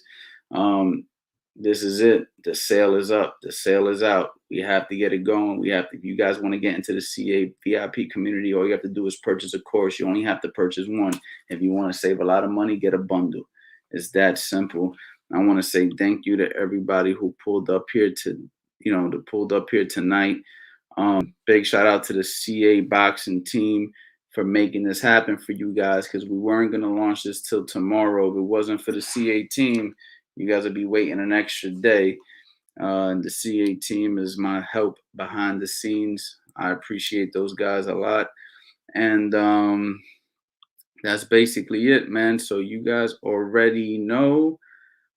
Um, this is it. The sale is up. The sale is out. We have to get it going. We have to. If you guys want to get into the CA VIP community, all you have to do is purchase a course. You only have to purchase one. If you want to save a lot of money, get a bundle. It's that simple. I want to say thank you to everybody who pulled up here tonight. Big shout out to the CA boxing team for making this happen for you guys because we weren't going to launch this till tomorrow. If it wasn't for the CA team, you guys would be waiting an extra day. And the CA team is my help behind the scenes. I appreciate those guys a lot. And that's basically it, man. So you guys already know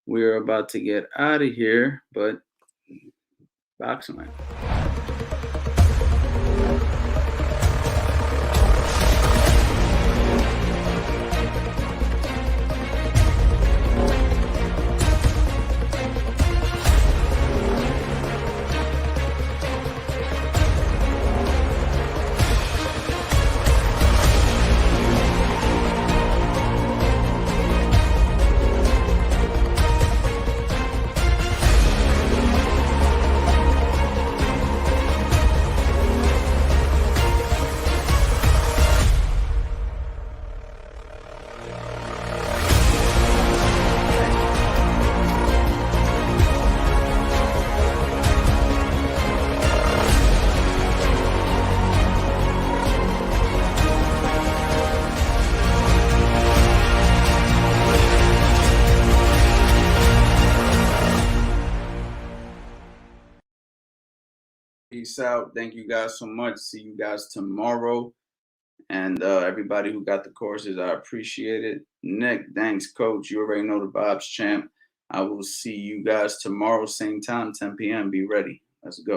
we're about to get out of here, but boxing man. Peace out. Thank you guys so much. See you guys tomorrow. And everybody who got the courses, I appreciate it. Nick, thanks, coach. You already know the vibes, champ. I will see you guys tomorrow, same time, 10 p.m. Be ready. Let's go.